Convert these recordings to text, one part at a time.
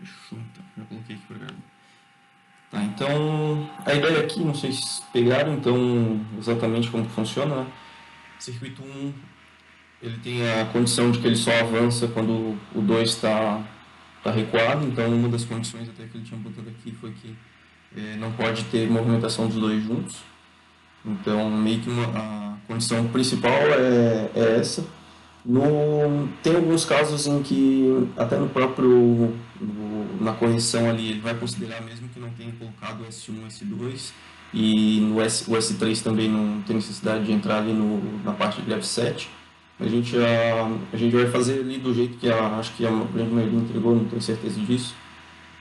Fechou, então. Já coloquei aqui para gravar. Tá, então a ideia aqui, não sei se pegaram então exatamente como funciona, né? Circuito 1, ele tem a condição de que ele só avança quando o 2 está recuado, então uma das condições até que ele tinha botado aqui foi que não pode ter movimentação dos dois juntos. Então meio que a condição principal é essa. Tem alguns casos em que até na correção ali ele vai considerar mesmo que não tenha colocado o S1, S2 e o S3 também não tem necessidade de entrar ali na parte de F7. A gente vai fazer ali do jeito que acho que a grande maioria entregou, não tenho certeza disso,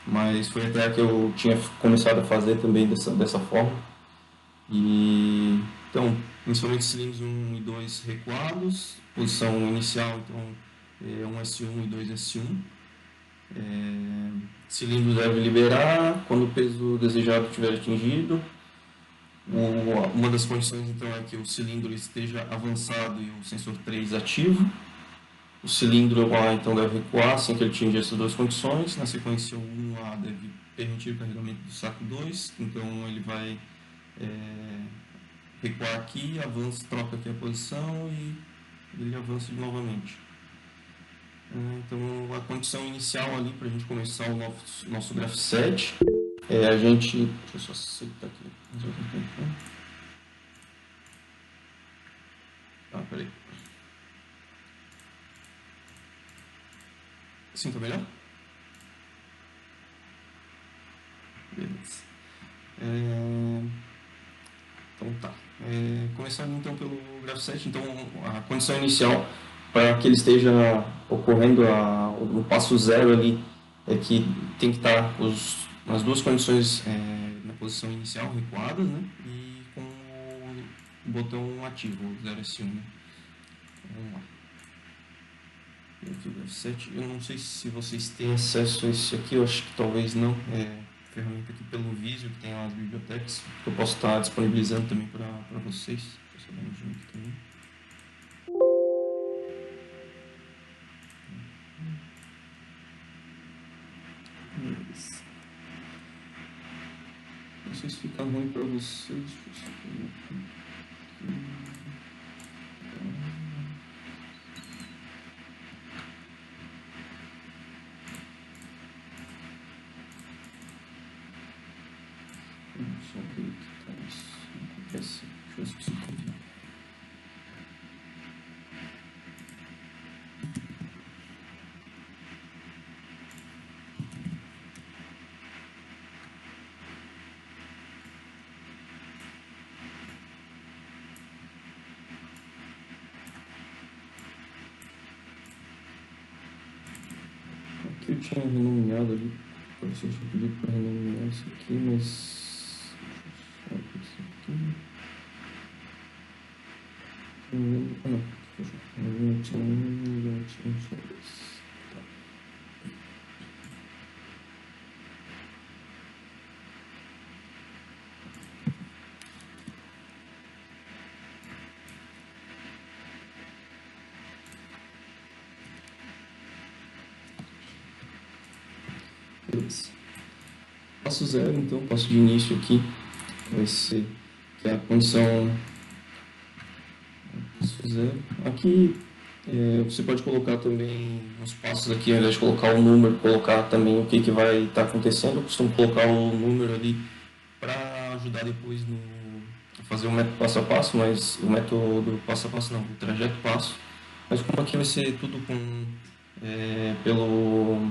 mas foi até que eu tinha começado a fazer também dessa forma. Então, inicialmente cilindros 1 e 2 recuados, posição inicial, então, 1 S1 e 2 S1. Cilindro deve liberar quando o peso desejado estiver atingido. Uma das condições, então, é que o cilindro esteja avançado e o sensor 3 ativo. O cilindro A, então, deve recuar sem que ele atinja essas duas condições. Na sequência, o 1A deve permitir o carregamento do saco 2, então ele vai recuar aqui, avança, troca aqui a posição e ele avança novamente. Então a condição inicial ali para a gente começar o nosso graph set é a gente. Deixa eu só aceitar aqui. Peraí. Assim tá melhor? Beleza. Então tá. Começando então pelo graph set, então a condição inicial para que ele esteja ocorrendo no passo zero ali é que tem que estar as duas condições na posição inicial recuadas, né? E com o botão ativo, o 0S1. Né? Vamos lá. Aqui o graph set, eu não sei se vocês têm acesso a esse aqui, eu acho que talvez não. Ferramenta aqui pelo Visio, que tem lá as bibliotecas, que eu posso estar disponibilizando também para vocês. Estou sabendo de um aqui também. Beleza. Não sei se fica ruim para vocês. Só que acontece. Deixa eu ver se consigo copiar. Aqui eu tinha renomeado ali. Parecia que eu tinha pedido para renomear isso aqui, mas. Deixa eu só ver isso aqui. Ah, não. Eu tinha só dois. Beleza. Passo zero, então, passo de início aqui, vai ser que é a condição passo zero. Aqui você pode colocar também nos passos aqui, ao invés de colocar o número, colocar também o que vai estar acontecendo. Eu costumo colocar o número ali para ajudar depois a fazer o método passo a passo, mas o método passo a passo não, o trajeto passo. Mas como aqui vai ser tudo pelo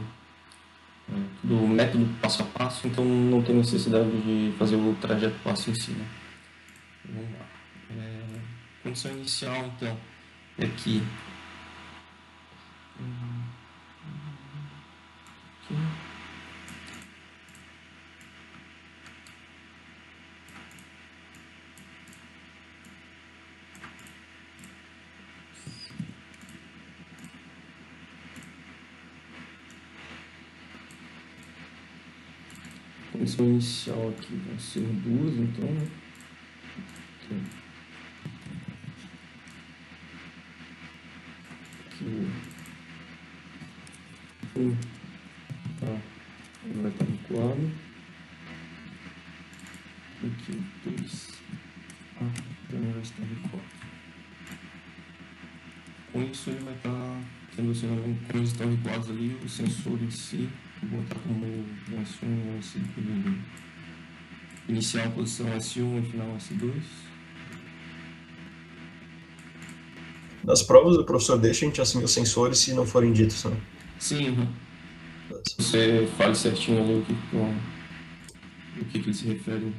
do método passo a passo, então não tem necessidade de fazer o trajeto passo em si. Né? Vamos lá. Condição inicial, então, é que condição inicial aqui vão ser duas, então, né? Aqui tá Ele vai estar recuado. Aqui o 2. Também vai estar recuado. Com isso ele vai estar tendo acionamento, como eles estão recuados ali, o sensor em si, vou botar como um S1, um S2, inicial posição S1 e final S2. Nas provas, o professor deixa a gente assumir os sensores se não forem ditos, né? Sim, você fale certinho ali o que eles se referem.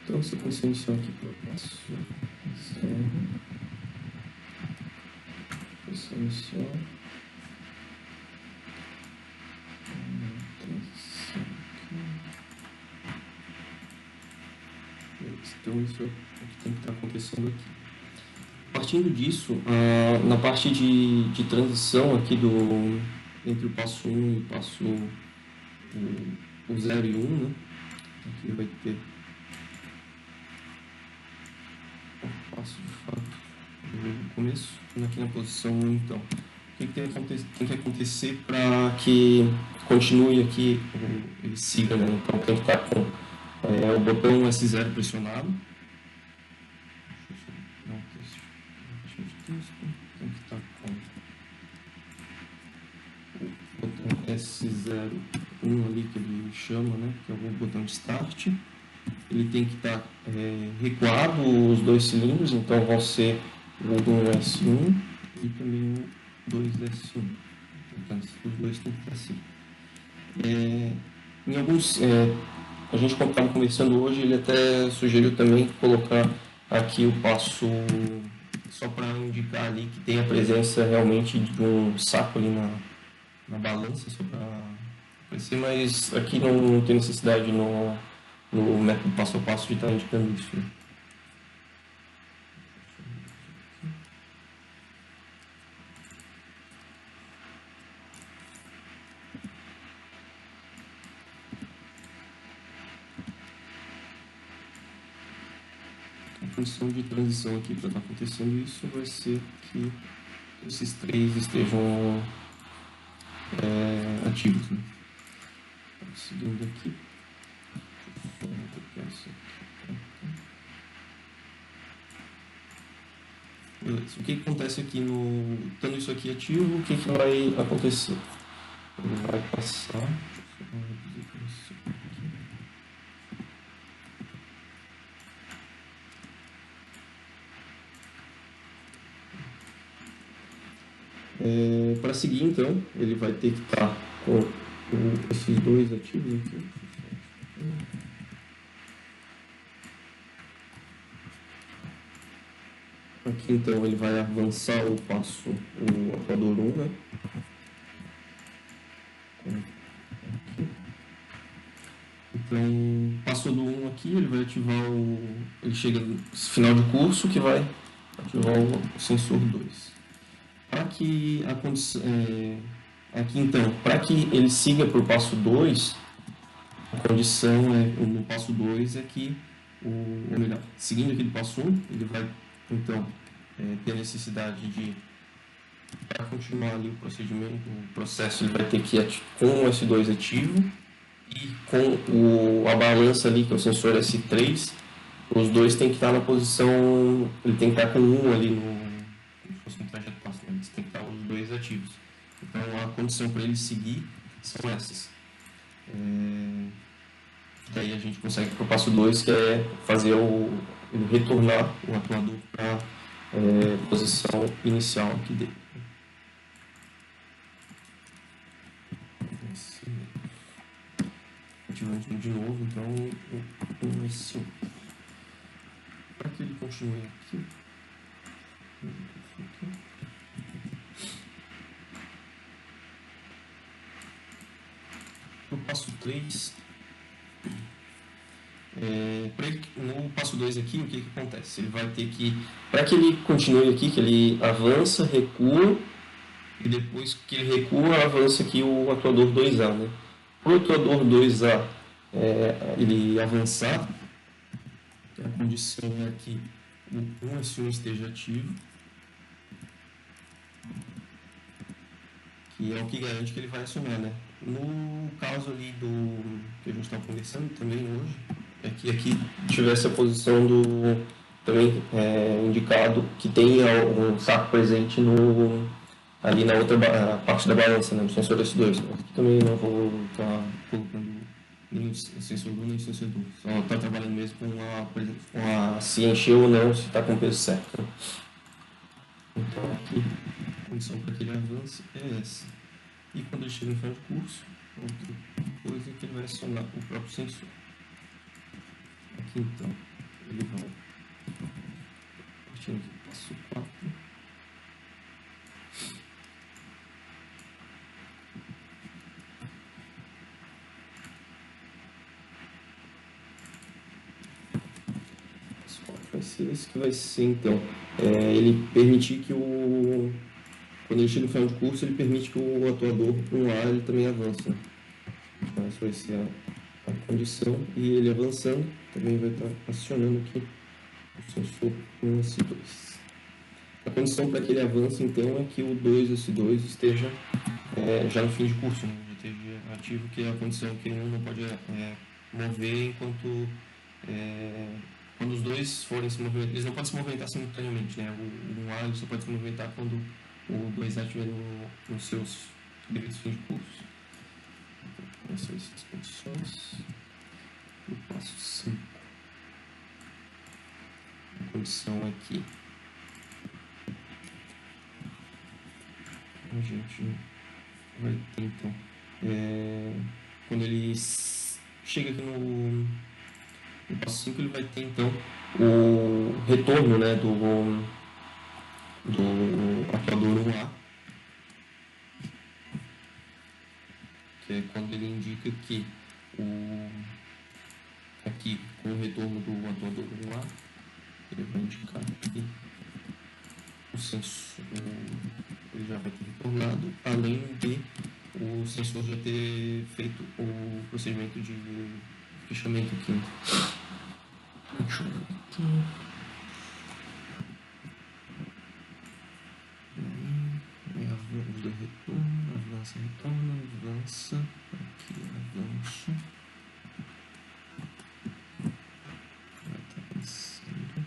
Então, você consegue iniciar aqui para o passo inicial. Então, isso é o que tem que estar acontecendo aqui. Partindo disso, na parte de transição aqui entre o passo 1 e o passo o 0 e 1, né? Aqui vai ter o passo de fato no começo, aqui na posição 1, então. O que tem que acontecer para que continue aqui, ele siga, né? Então tem que estar com o botão S0 pressionado. Tem que estar com o botão S01 ali, que ele chama, né? Que é o botão de start. Ele tem que estar recuado os dois cilindros, então vão ser o 1S1 e também o 2S1. Portanto, os dois têm que estar assim. Em alguns, a gente estava conversando hoje, ele até sugeriu também colocar aqui o passo só para indicar ali que tem a presença realmente de um saco ali na balança, só para aparecer, mas aqui não tem necessidade no método passo a passo de estar indicando isso. Né? A função de transição aqui para estar acontecendo isso vai ser que esses três estejam ativos. Né? Seguindo aqui. Beleza. O que acontece aqui tendo isso aqui ativo, o que vai acontecer? Ele vai passar. Para seguir, então, ele vai ter que estar com esses dois ativos aqui. Aqui, então, ele vai avançar o passo, o atuador 1, né? Então, passou do 1 aqui, ele vai ativar ele chega no final de curso, que vai ativar o sensor 2. Para que a condição... aqui, então, para que ele siga para o passo 2, a condição no passo 2 é que, ou melhor, seguindo aqui do passo 1, ele vai, então, ter a necessidade de, para continuar ali o procedimento, o processo, ele vai ter que ir com o S2 ativo e com a balança ali, que é o sensor S3, os dois têm que estar na posição, ele tem que estar com um ali como se fosse um trajeto passo, né? Eles têm que estar os dois ativos. Então, a condição para ele seguir são essas. Daí a gente consegue para o passo 2, que é fazer ele retornar o atuador para a posição inicial aqui dele. Ativando de novo, então, o S1. Para que ele continue aqui. No passo 3, no passo passo 2 aqui, o que acontece? Ele vai ter que, para que ele continue aqui, que ele avança, recua, e depois que ele recua, avança aqui o atuador 2A, né? Para o atuador 2A ele avançar, a condição é que o 1S1 esteja ativo, que é o que garante que ele vai acionar, né? No caso ali do que a gente está conversando também hoje, é que aqui tivesse a posição do também indicado que tem um saco presente ali na outra parte da balança, né, no sensor S2. Aqui também não vou estar colocando nem o sensor 1 nem o sensor 2. Só está trabalhando mesmo com se encheu ou não, se está com o peso certo. Então aqui a condição para que ele avance é essa. E quando ele chega no final de curso, outra coisa é que ele vai acionar o próprio sensor. Aqui então, ele vai partindo aqui, passo 4. Passo 4 vai ser esse que vai ser então. Ele permitir que quando ele chega no final de curso, ele permite que o atuador 1A ele também avance. Então, essa vai ser a condição. E ele avançando, também vai estar acionando aqui o sensor 1S2. A condição para que ele avance, então, é que o 2S2 esteja já no fim de curso, né? Já esteja ativo, que é a condição que um não pode mover enquanto... quando os dois forem se movimentar, eles não podem se movimentar simultaneamente, né? O 1A ele só pode se movimentar quando o 2A estiver nos seus devidos fins de curso. Então, essas são as condições. O passo 5. A condição aqui. A gente vai ter, então, quando ele chega aqui no passo 5, ele vai ter, então, o retorno, né, do atuador 1A, que é quando ele indica que aqui, com o retorno do atuador 1A, ele vai indicar que o sensor ele já vai ter retornado, além de o sensor já ter feito o procedimento de fechamento aqui. Deixa eu ver aqui. Do retorno, avança, retorna, avança, aqui, avanço. Vai estar avançando.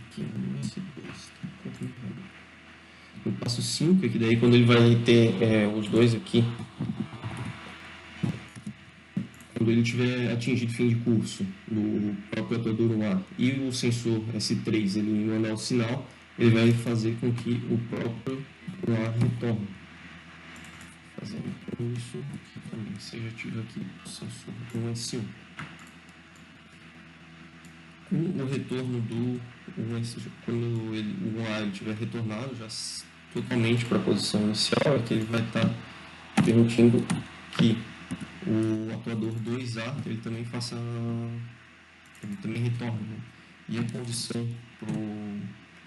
Aqui no S2, no passo 5, que daí quando ele vai ter os dois aqui, quando ele tiver atingido o fim de curso do próprio atuador 1A e o sensor S3 ele emanar o sinal, ele vai fazer com que o próprio 1A retorne. Fazendo com isso que também seja ativo aqui o sensor 1S1. Com o retorno do 1S1, quando o 1A estiver retornado já totalmente para a posição inicial, é que ele vai estar permitindo que o atuador 2A ele também ele também retorne, né? E a condição para o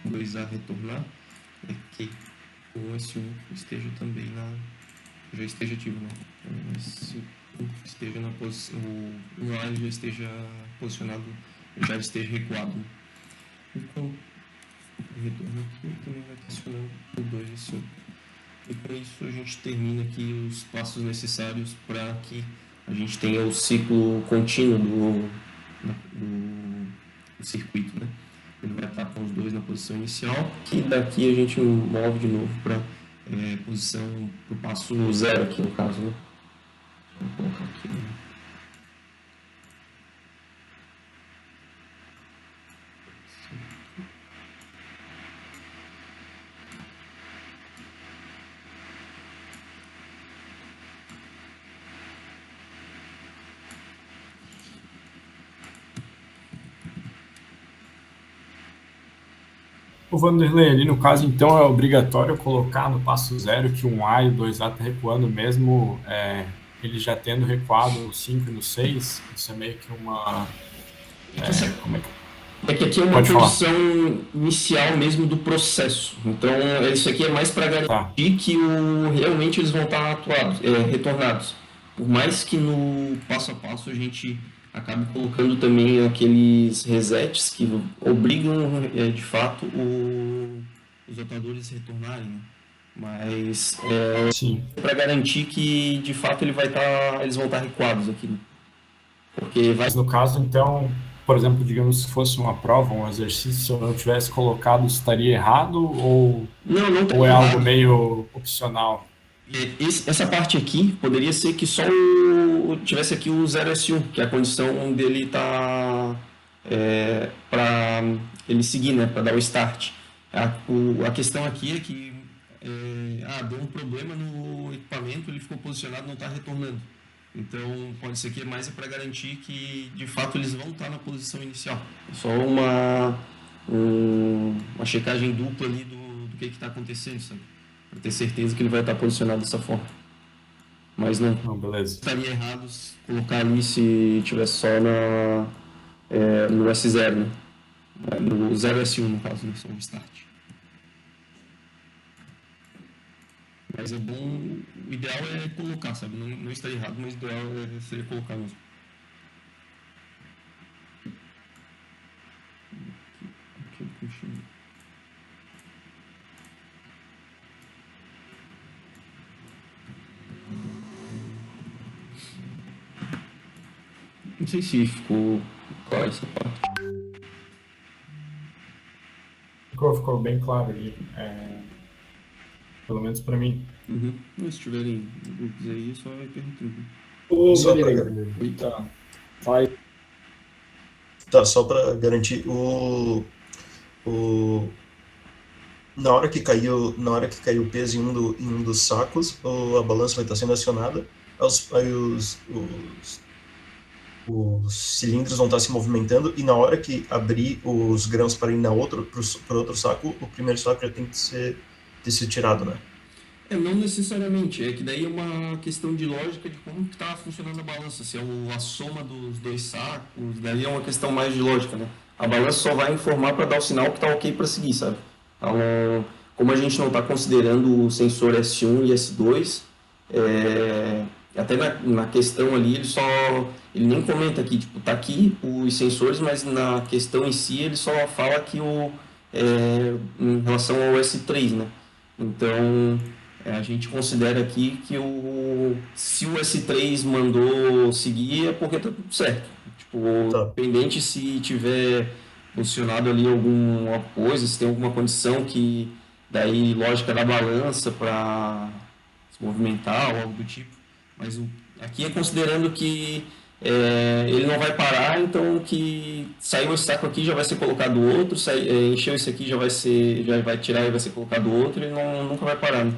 2A retornar é que o S1 esteja também já esteja ativo, né? O S1 esteja na posição, o 1A já esteja posicionado, já esteja recuado, né? Então, o retorno aqui também vai estar acionando o 2S1. E com isso a gente termina aqui os passos necessários para que a gente tenha o ciclo contínuo do circuito, né? Ele vai estar com os dois na posição inicial, e daqui a gente move de novo para posição para o passo 0 aqui no caso, né? Vou colocar aqui, né? O Vanderlei, ali no caso, então, é obrigatório colocar no passo 0 que um A e o 2A está recuando mesmo ele já tendo recuado no 5 e no 6, isso é meio que uma... como é que... É que aqui é uma Pode falar. condição inicial mesmo do processo. Então, isso aqui é mais para garantir Tá. que realmente eles vão estar retornados. Por mais que no passo a passo a gente acabe colocando também aqueles resets que obrigam, de fato, os operadores a retornarem, né? Mas Sim. para garantir que, de fato, eles vão estar recuados aqui, né? Porque vai... Mas no caso, então, por exemplo, digamos que fosse uma prova, um exercício, se eu não tivesse colocado, estaria errado Não tá ou é algo errado. meio opcional? Essa parte aqui poderia ser que só tivesse aqui o 0S1, que é a condição dele tá para ele seguir, né, para dar o start. A questão aqui é que deu um problema no equipamento, ele ficou posicionado, não está retornando. Então pode ser que mais para garantir que de fato eles vão estar na posição inicial. É só uma checagem dupla ali do que está acontecendo, sabe? Para ter certeza que ele vai estar posicionado dessa forma. Mas não Não, beleza. estaria errado colocar ali se tivesse só no S0, né? No 0S1 no caso, né? Só o start. Mas é bom, o ideal é colocar, sabe? Não estaria errado, mas o ideal seria colocar mesmo. Não sei se ficou claro essa parte. Ficou bem claro ali, pelo menos para mim. Uhum. Se tiverem dúvidas aí, é só ir perguntando. Só pra Tá. Vai. Tá, só para garantir na hora que caiu o peso em um dos sacos, a balança vai estar sendo acionada, aí os cilindros vão estar se movimentando, e na hora que abrir os grãos para ir para outro saco, o primeiro saco já tem que ter sido tirado, né? Não necessariamente, é que daí é uma questão de lógica de como que está funcionando a balança, se é a soma dos dois sacos, daí é uma questão mais de lógica, né? A balança só vai informar para dar o sinal que está ok para seguir, sabe? Então, como a gente não está considerando o sensor S1 e S2, até na questão ali, ele nem comenta aqui, tipo, tá aqui os sensores, mas na questão em si ele só fala que em relação ao S3, né? Então, a gente considera aqui que se o S3 mandou seguir é porque tá tudo certo. Tipo, Tá. independente se tiver funcionado ali alguma coisa, se tem alguma condição que daí lógica da balança para se movimentar ou algo do tipo. Mas aqui é considerando que ele não vai parar, então que saiu esse saco aqui já vai ser colocado outro, encheu esse aqui já vai tirar e vai ser colocado outro, ele nunca vai parar, né?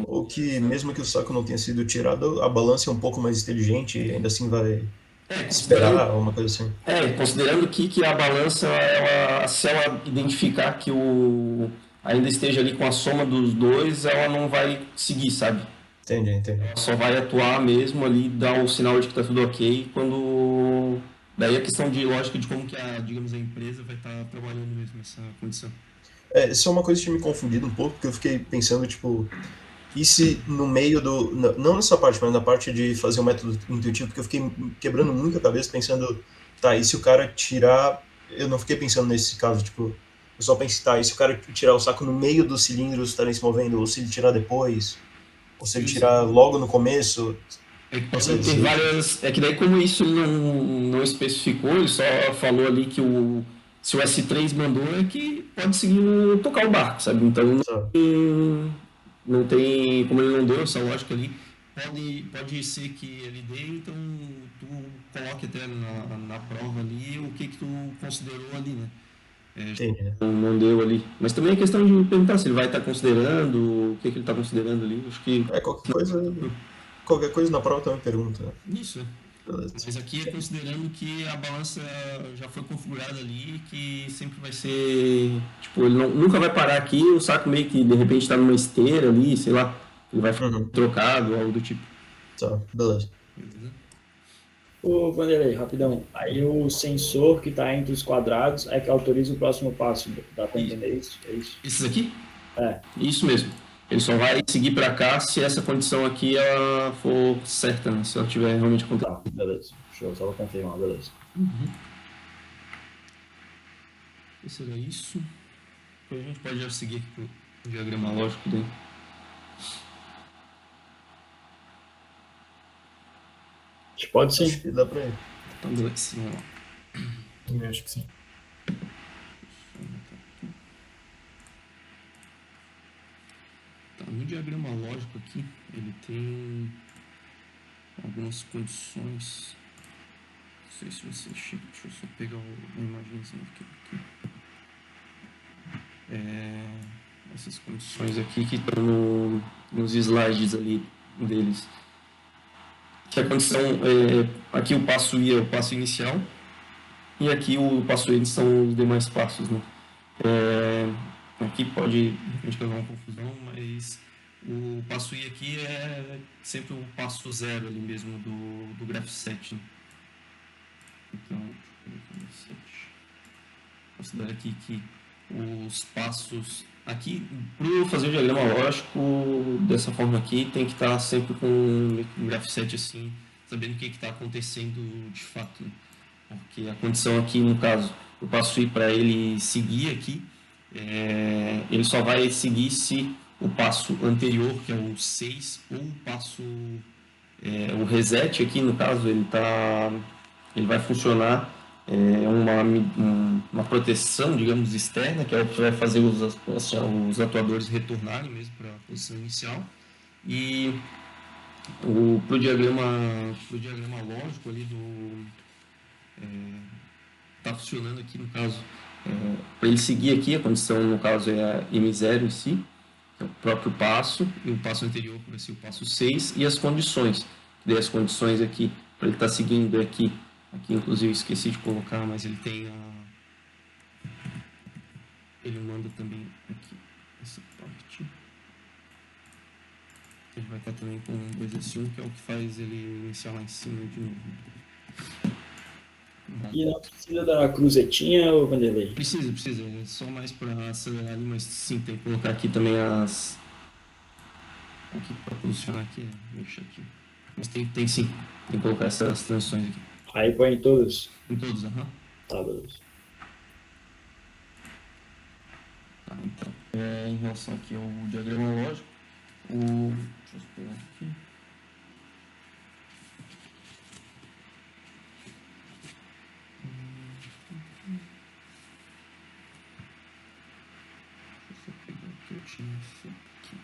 Ou que, mesmo que o saco não tenha sido tirado, a balança é um pouco mais inteligente e ainda assim vai esperar, uma coisa assim. Considerando que a balança, se ela identificar que ainda esteja ali com a soma dos dois, ela não vai seguir, sabe? Entendi. Ela só vai atuar mesmo ali, dar o sinal de que está tudo ok, quando... Daí a questão de lógica de como que digamos, a empresa vai estar trabalhando mesmo nessa condição. Isso é uma coisa que tinha me confundido um pouco, porque eu fiquei pensando, tipo, e se no meio não nessa parte, mas na parte de fazer um método intuitivo, porque eu fiquei quebrando muito a cabeça pensando, tá, e se o cara tirar... Eu não fiquei pensando nesse caso, tipo, eu só pensei, tá, e se o cara tirar o saco no meio dos cilindros estarem se movendo, ou se ele tirar depois, ou se ele tirar logo no começo... É que daí como isso ele não especificou, ele só falou ali que se o S3 mandou é que pode seguir tocar o barco, sabe? Então não tem, como ele não deu essa lógica ali, pode ser que ele dê, então tu coloque até na prova ali o que tu considerou ali, né? Não deu ali. Mas também é questão de perguntar se ele vai estar considerando, o que ele está considerando ali. Acho que qualquer coisa na prova também pergunta, né? Isso. Beleza. Mas aqui é considerando que a balança já foi configurada ali, que sempre vai ser... Tipo, ele nunca vai parar aqui, o saco meio que de repente está numa esteira ali, sei lá, ele vai ficar trocado, algo do tipo. Tá, beleza. Beleza? Ô, Vanderlei, rapidão. Aí o sensor que está entre os quadrados é que autoriza o próximo passo. Dá para entender isso? É isso? Esses aqui? É. Isso mesmo. Ele só vai seguir para cá se essa condição aqui ela for certa, né? Se ela tiver realmente acontecido. Tá, beleza. Show, só vou confirmar, beleza. Esse era isso. Depois a gente pode já seguir aqui pro diagrama lógico dele. A gente pode Acho sim. que dá pra ir. Então, beleza. Vamos lá. Eu acho que sim. Tá, no diagrama lógico aqui, ele tem algumas condições. Não sei se você chega. Deixa eu só pegar uma imagenzinha aqui. Essas condições aqui que estão nos slides ali deles. Que a condição aqui o passo I é o passo inicial e aqui o passo N são os demais passos, né? Aqui pode de repente causar uma confusão, mas o passo I aqui é sempre o passo zero ali mesmo do graph set, né? Então, considera aqui que os passos aqui, para fazer o diagrama lógico dessa forma aqui, tem que estar sempre com um graph set assim, sabendo o que está acontecendo de fato, né? Porque a condição aqui, no caso, eu passo I para ele seguir aqui, ele só vai seguir se o passo anterior, que é o 6, ou o passo, o reset aqui, no caso, ele vai funcionar uma proteção, digamos, externa, que é o que vai fazer os atuadores retornarem mesmo para a posição inicial. E para o diagrama lógico ali está funcionando aqui, no caso, para ele seguir aqui, a condição, no caso, é a M0 em si, que é o próprio passo, e o passo anterior vai ser o passo 6, e as condições. Daí as condições aqui, para ele estar seguindo aqui, inclusive esqueci de colocar, mas ele tem ele manda também aqui essa parte. Ele vai estar também com 2S1, que é o que faz ele iniciar lá em cima de novo. E não precisa da cruzetinha, ô Vanderlei? Precisa, é só mais para acelerar ali, mas sim, tem que colocar aqui também aqui para posicionar aqui, mexer aqui. Mas tem sim, tem que colocar essas transições aqui. Aí põe em todos? Em todos, aham. Tá, beleza. Tá, então, em relação aqui ao diagrama lógico, deixa eu pegar aqui. Deixa eu pegar aqui, eu tinha isso aqui.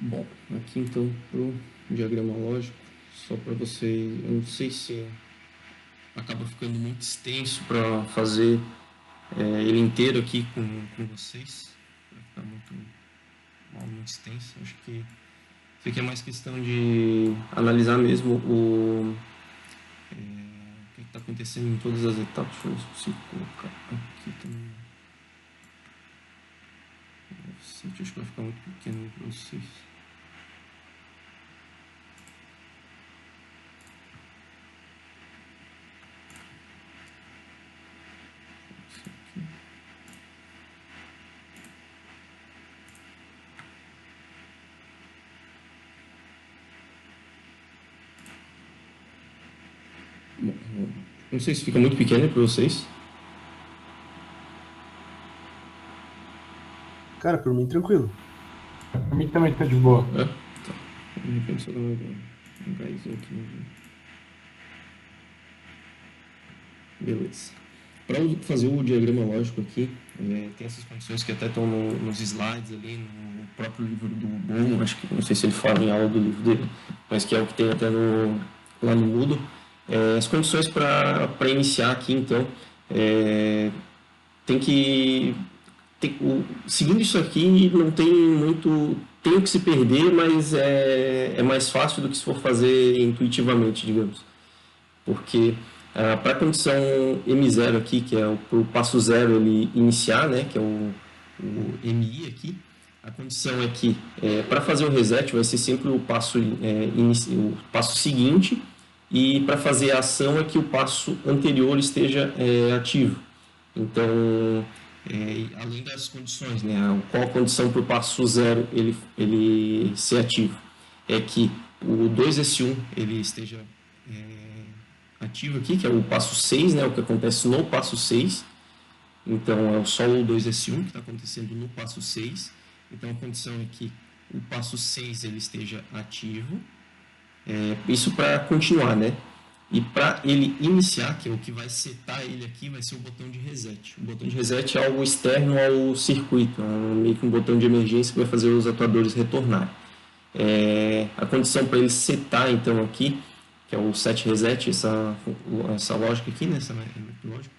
Bom, aqui então pro diagrama lógico, só para vocês, eu não sei se acaba ficando muito extenso para fazer ele inteiro aqui com vocês, vai ficar muito extenso. Acho que isso aqui é mais questão de analisar mesmo o que está acontecendo em todas as etapas. Deixa eu ver se eu consigo colocar aqui também. Acho que vai ficar muito pequeno para vocês. Bom, não sei se fica muito pequeno para vocês. Cara, por mim, tranquilo. Pra mim também tá de boa. Tá. De repente só dá um gásinho aqui. Beleza. Para fazer o diagrama lógico aqui, tem essas condições que até estão nos slides ali, no próprio livro do Boom, acho que não sei se ele fala em aula do livro dele, mas que é o que tem até lá no Moodle. As condições para iniciar aqui, então, tem que... seguindo isso aqui, não tem muito... Tem o que se perder, mas é mais fácil do que se for fazer intuitivamente, digamos. Porque para a condição M0 aqui, que é o passo zero ele iniciar, né, que é o MI aqui, a condição é que para fazer o reset vai ser sempre o passo, o passo seguinte, e para fazer a ação é que o passo anterior esteja ativo. Então, além das condições, né, qual a condição para o passo zero ele ser ativo? É que o 2S1 ele esteja ativo aqui, que é o passo 6, né, o que acontece no passo 6. Então, é só o 2S1 que está acontecendo no passo 6. Então, a condição é que o passo 6 ele esteja ativo. Isso para continuar, né? E para ele iniciar, que é o que vai setar ele aqui, vai ser o botão de reset. O botão de reset é algo externo ao circuito, é meio que um botão de emergência que vai fazer os atuadores retornarem. A condição para ele setar, então, aqui, que é o set reset, essa lógica aqui, né, essa lógica,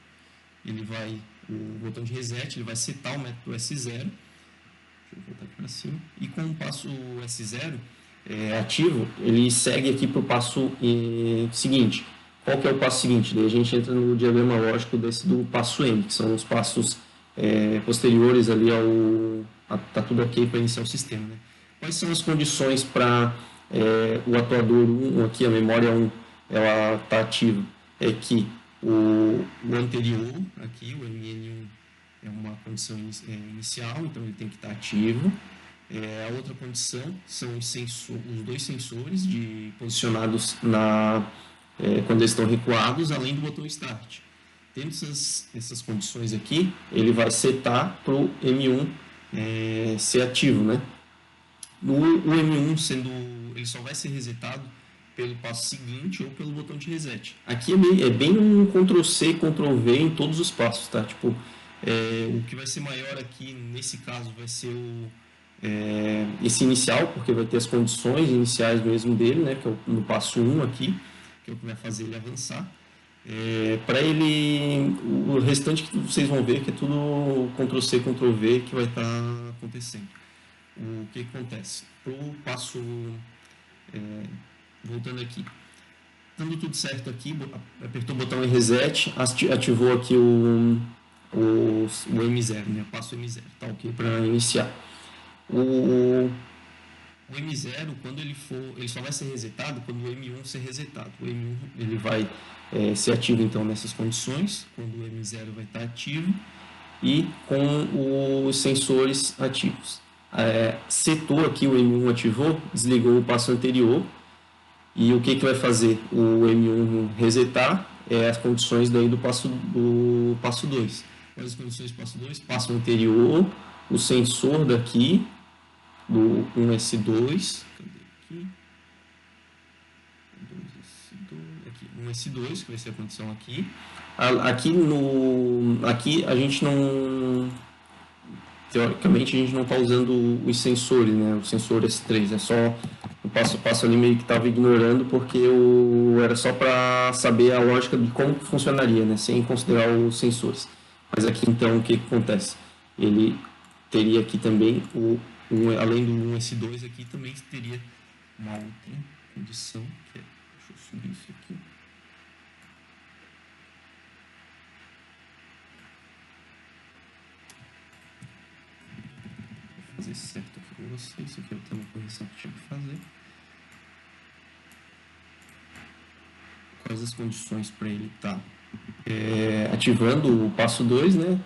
o botão de reset ele vai setar o método S0. Deixa eu voltar aqui para cima. E com o passo S0 ativo, ele segue aqui para o passo seguinte. Qual que é o passo seguinte? Daí a gente entra no diagrama lógico do passo M, que são os passos posteriores ali tá tudo ok para iniciar o sistema, né? Quais são as condições para o atuador 1, aqui a memória 1, ela está ativa? É que o anterior, aqui, o MN1, é uma condição inicial, então ele tem que estar ativo. A outra condição são os dois sensores posicionados quando eles estão recuados, além do botão Start. Tendo essas condições aqui, ele vai setar para o M1 ser ativo, né? O M1 ele só vai ser resetado pelo passo seguinte ou pelo botão de reset. Aqui é bem um Ctrl+C, Ctrl+V em todos os passos, tá? Tipo, o que vai ser maior aqui, nesse caso, vai ser esse inicial, porque vai ter as condições iniciais mesmo dele, né? Que é no passo 1 aqui, que é o que vai fazer ele avançar. Para ele, o restante que vocês vão ver que é tudo Ctrl+C, Ctrl+V que vai estar acontecendo. O que acontece? Para o passo, voltando aqui, dando tudo certo aqui, apertou o botão em reset, ativou aqui o M0, né? O passo M0, tá ok para iniciar. O M0, quando ele só vai ser resetado quando o M1 ser resetado. O M1 ele vai ser ativo então nessas condições, quando o M0 vai estar ativo e com os sensores ativos. Setou aqui, o M1 ativou, desligou o passo anterior, e o que vai fazer? O M1 resetar as condições daí do passo 2. Quais as condições do passo 2? Passo anterior, o sensor daqui, do 1S2, cadê aqui? 1S2, que vai ser a condição aqui. Aqui a gente não... Teoricamente, a gente não está usando os sensores, né? O sensor S3, é só o passo a passo ali meio que estava ignorando, porque era só para saber a lógica de como funcionaria, né? Sem considerar os sensores. Mas aqui, então, o que acontece? Ele teria aqui também, além do 1S2, aqui também teria uma outra condição, que é... Deixa eu subir isso aqui. Fazer certo aqui com vocês, isso aqui é uma correção que tinha que fazer. Quais as condições para ele estar ativando o passo 2, né?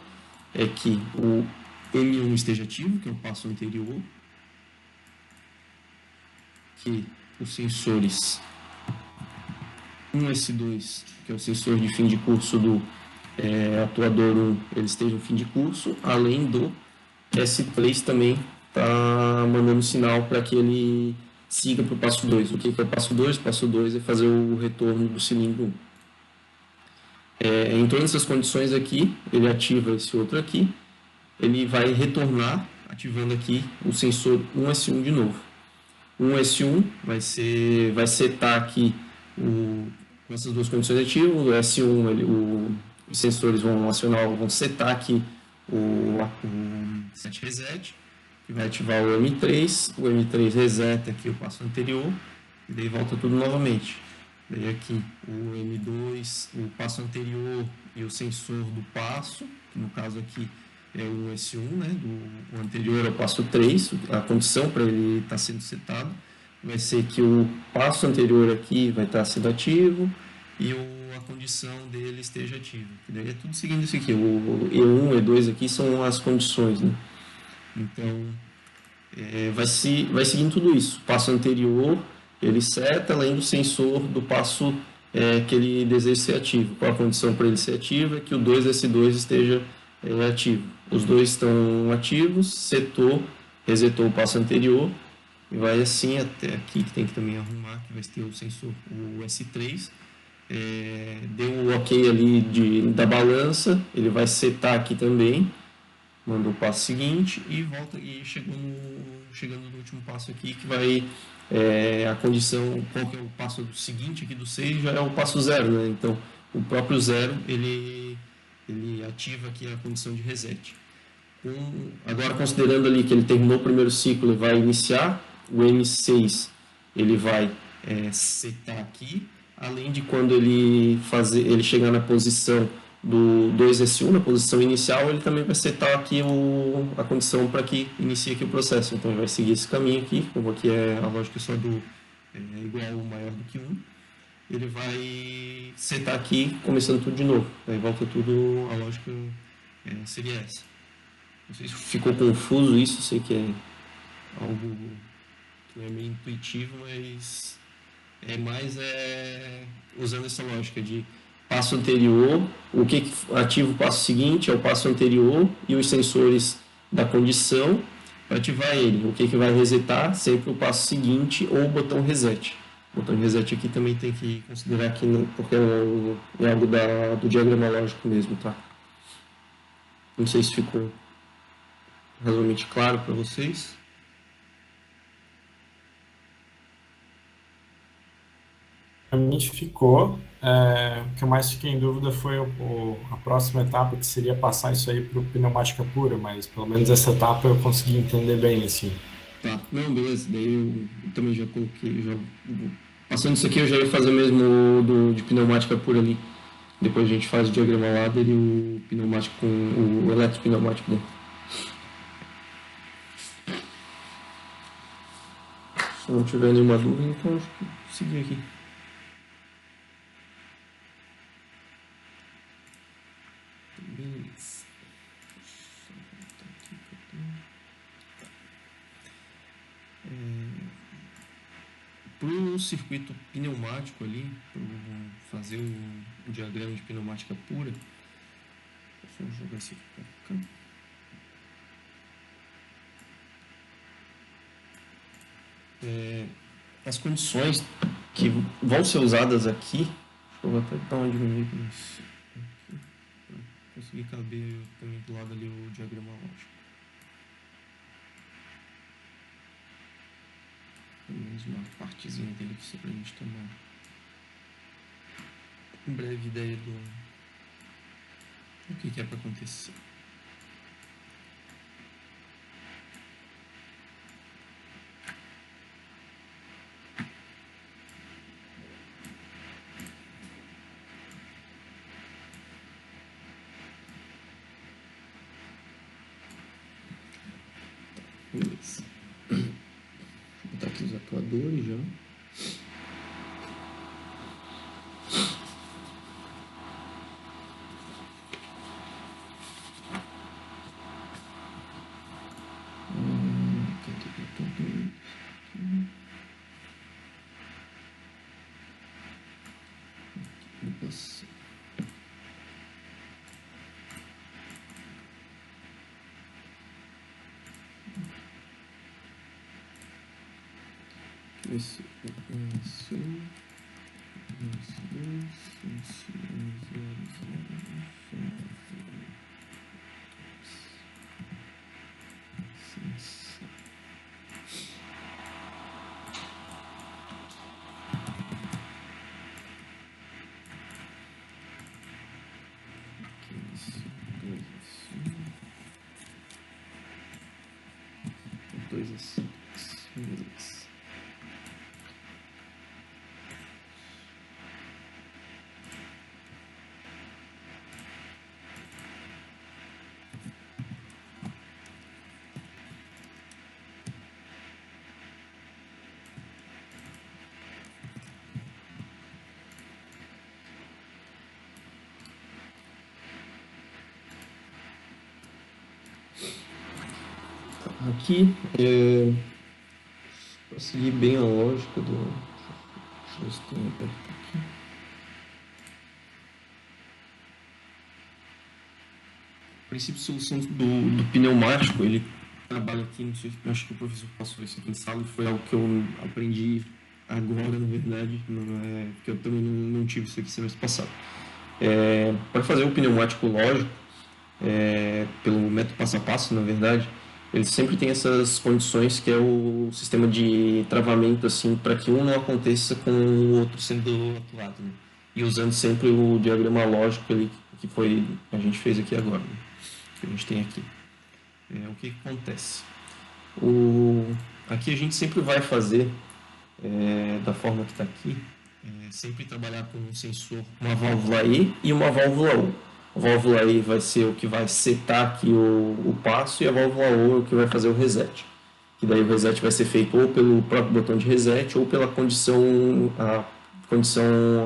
É que o M1 esteja ativo, que é o passo anterior, que os sensores 1S2, que é o sensor de fim de curso do atuador 1, ele esteja em fim de curso, além do S3 também está mandando sinal para que ele siga para o passo 2. O que é o passo 2? O passo 2 é fazer o retorno do cilindro 1. Em todas essas condições aqui, ele ativa esse outro aqui, ele vai retornar, ativando aqui o sensor 1S1 de novo. 1S1 vai setar aqui com essas duas condições ativas, o S1, os sensores vão acionar, vão setar aqui o set reset, que vai ativar o M3 reseta aqui o passo anterior, e daí volta tudo novamente. Daí aqui o M2, o passo anterior e o sensor do passo, que no caso aqui é o S1, né, o anterior é o passo 3, a condição para ele estar sendo setado vai ser que o passo anterior aqui vai estar sendo ativo e a condição dele esteja ativa. Que daí é tudo seguindo isso aqui, o E1, E2 aqui são as condições, né? Então, vai seguindo tudo isso. O passo anterior, ele seta além do sensor do passo que ele deseja ser ativo. Qual a condição para ele ser ativo? É que o 2S2 esteja ativo. Os dois estão ativos, resetou o passo anterior, e vai assim até aqui, que tem que também arrumar, que vai ter o sensor, o S3, deu o ok ali da balança, ele vai setar aqui também, manda o passo seguinte e volta e chegando no último passo aqui, que vai a condição, qual que é o passo seguinte aqui do 6, já é o passo 0, né? Então o próprio 0 ele ativa aqui a condição de reset. Agora considerando ali que ele terminou o primeiro ciclo e vai iniciar, o M6 ele vai setar aqui, além de quando ele chegar na posição do 2S1, na posição inicial, ele também vai setar aqui a condição para que inicie aqui o processo. Então ele vai seguir esse caminho aqui, como aqui é a lógica só do igual ou maior do que 1, ele vai setar aqui, começando tudo de novo. Aí volta tudo, a lógica seria essa. Não sei se ficou confuso isso, sei que é algo que não é meio intuitivo, mas é mais usando essa lógica de passo anterior, o que ativa o passo seguinte é o passo anterior e os sensores da condição para ativar ele. O que vai resetar sempre o passo seguinte ou o botão reset. O botão reset aqui também tem que considerar aqui, porque é algo do diagrama lógico mesmo, tá? Não sei se ficou razoavelmente claro para vocês. Realmente ficou. O que eu mais fiquei em dúvida foi a próxima etapa, que seria passar isso aí para o pneumática pura, mas pelo menos essa etapa eu consegui entender bem, assim. Tá, não, beleza, daí eu também já coloquei, passando isso aqui eu já ia fazer mesmo de pneumática pura ali. Depois a gente faz o diagrama lá dele, o pneumático com o eletropneumático dele. Se não tiver nenhuma dúvida, então acho que seguir aqui. Beleza. Para o circuito pneumático ali, para fazer o diagrama de pneumática pura, deixa eu jogar isso aqui para cá. As condições que vão ser usadas aqui, deixa eu até dar uma diminuída nisso aqui, para conseguir caber também do lado ali o diagrama lógico. Pelo menos uma partezinha dele que só pra gente ter uma breve ideia do que é para acontecer. Beleza. Vou botar aqui os atuadores já. Esse 2 a 6. Beleza. Aqui, para seguir bem a lógica do... Deixa eu ver se tem aberto aqui. O princípio de solução do pneumático, ele trabalha aqui, não sei, eu acho que o professor passou isso aqui em sala e foi algo que eu aprendi agora, na verdade, porque eu também não tive isso aqui semestre passado. Para fazer o pneumático lógico, pelo método passo a passo, na verdade, ele sempre tem essas condições que é o sistema de travamento, assim, para que um não aconteça com o outro sendo atuado, né? E usando sempre o diagrama lógico ali, que foi a gente fez aqui agora, né? Que a gente tem aqui. O que acontece? Aqui a gente sempre vai fazer da forma que está aqui, sempre trabalhar com um sensor, uma válvula E e uma válvula U. A válvula E vai ser o que vai setar aqui o passo e a válvula U é o que vai fazer o reset. Que daí o reset vai ser feito ou pelo próprio botão de reset ou pela a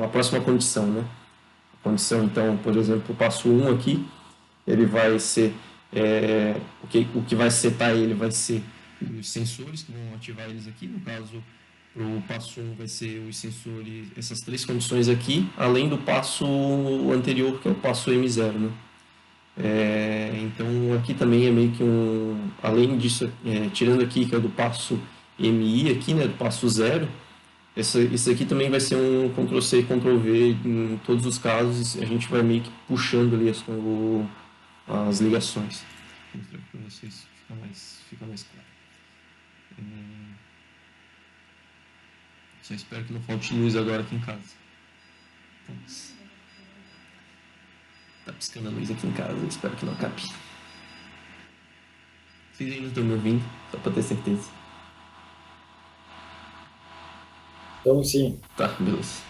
próxima condição, né? A condição, então, por exemplo, o passo 1 aqui, ele vai ser, o que vai setar ele vai ser os sensores que vão ativar eles aqui, no caso, o passo 1 vai ser os sensores, essas 3 condições aqui, além do passo anterior, que é o passo M0, né? Então, aqui também é meio que além disso, tirando aqui, que é do passo MI aqui, né, do passo 0, isso aqui também vai ser um Ctrl+C, Ctrl+V em todos os casos, a gente vai meio que puxando ali as ligações. Vou mostrar para vocês, fica mais claro. Só espero que não falte luz agora aqui em casa. Vamos. Tá piscando a luz aqui em casa, espero que não acabe. Vocês ainda estão me ouvindo? Só para ter certeza. Então, sim. Tá, beleza.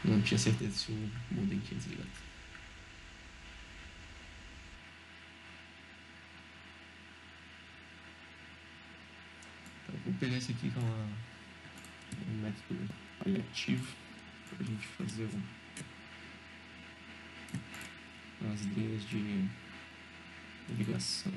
Não tinha certeza se o modem tinha desligado. Então, vou pegar esse aqui que é um método paliativo para a gente fazer as linhas de ligação.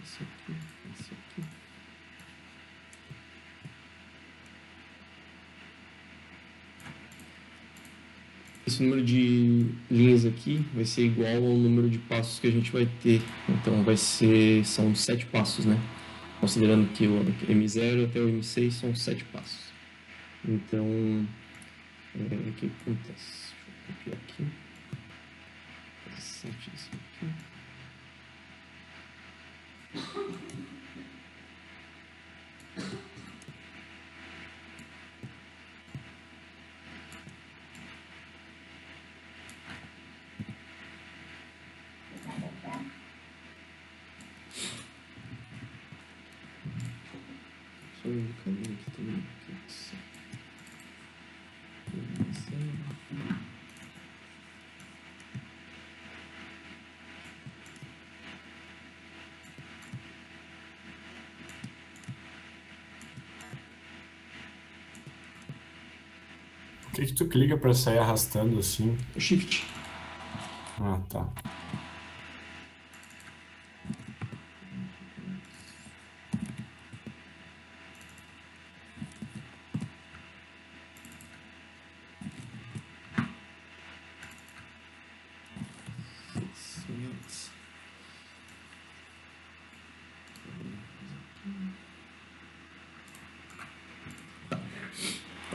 Esse aqui. Esse número de linhas aqui vai ser igual ao número de passos que a gente vai ter. Então são 7 passos, né? Considerando que o M0 até o M6 são 7 passos. Então, o que acontece? Deixa eu copiar aqui. 7 isso aqui. Só um caminho aqui também. Por que tu clica para sair arrastando assim? Shift. Ah, tá.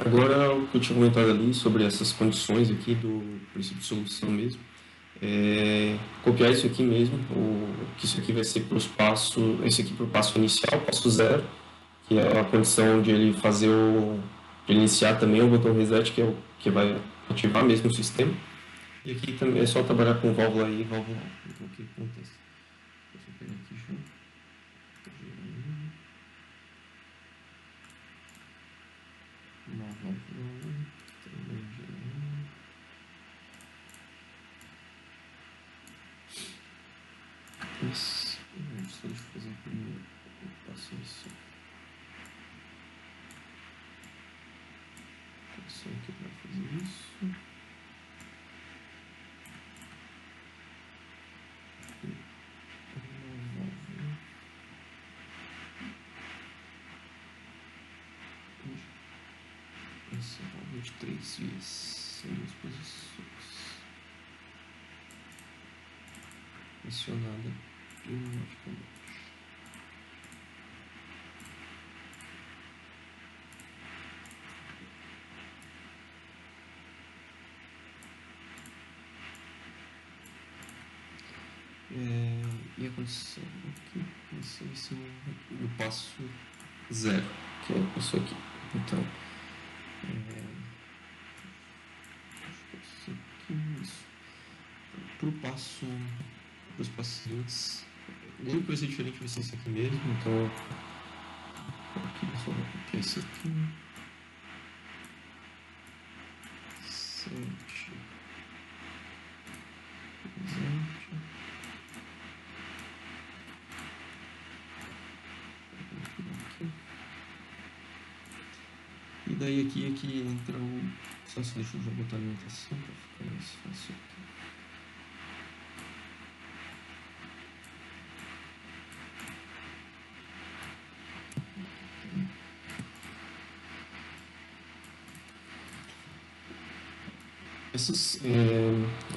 Agora, o que eu tinha comentado ali sobre essas condições aqui do princípio de solução mesmo, copiar isso aqui mesmo, que isso aqui vai ser para os passos, esse aqui para o passo inicial, passo 0, que é a condição de ele fazer iniciar também é o botão reset, que é o que vai ativar mesmo o sistema. E aqui também é só trabalhar com válvula I e válvula O. Então o que acontece? Deixa eu pegar aqui junto. Uma válvula 1, também gerar. Isso. Só deixa eu fazer primeiro. Eu passo isso. Só aqui para fazer isso. Essa válvula de 3 vias em 2 posições. Acionada pneumaticamente. E a condição aqui vai ser no passo 0, que é isso aqui. Então, isso. Para os passos seguintes, a única coisa diferente vai ser isso aqui mesmo. Então, aqui eu só vou copiar isso aqui. 7. Presente. E daí aqui entra o... Só deixa eu já botar a alimentação para ficar mais fácil aqui.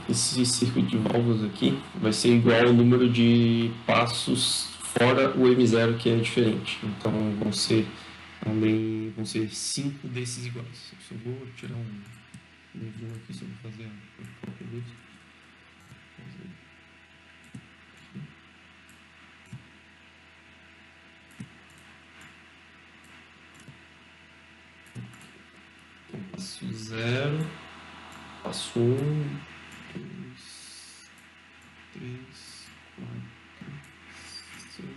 Esse circuito de válvulas aqui vai ser igual ao número de passos fora o M0, que é diferente. Então vão ser 5 desses iguais. Eu só vou tirar um zoom aqui só para fazer qualquer vez. Então, passo 0, passo 1, 2, 3, 4, 5,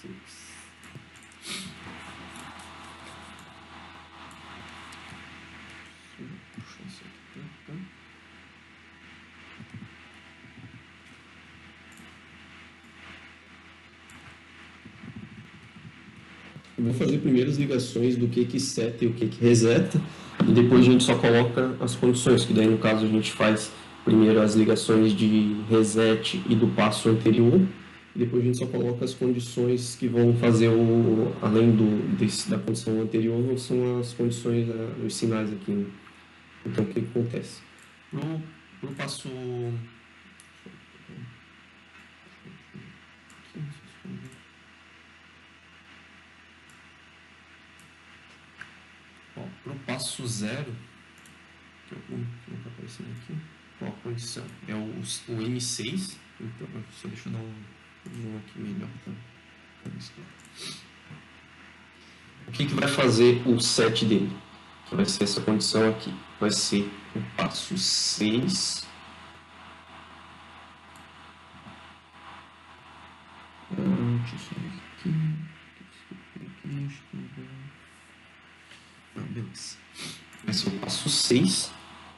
6. Puxa isso aqui pra cá. Eu vou fazer primeiro as ligações do que seta e o que reseta, e depois a gente só coloca as condições, que daí no caso a gente faz primeiro as ligações de reset e do passo anterior, e depois a gente só coloca as condições que vão fazer além da condição anterior, são as condições, os sinais aqui, né? Então o que acontece? Pro passo... Para o passo 0, que é o que está aparecendo aqui, qual a condição? É o M6, então só deixa eu dar um zoom aqui melhor para isso. O que vai fazer o set dele? Que vai ser essa condição aqui. Vai ser o passo 6. Deixa eu só ver aqui. Beleza. Vai ser o passo 6,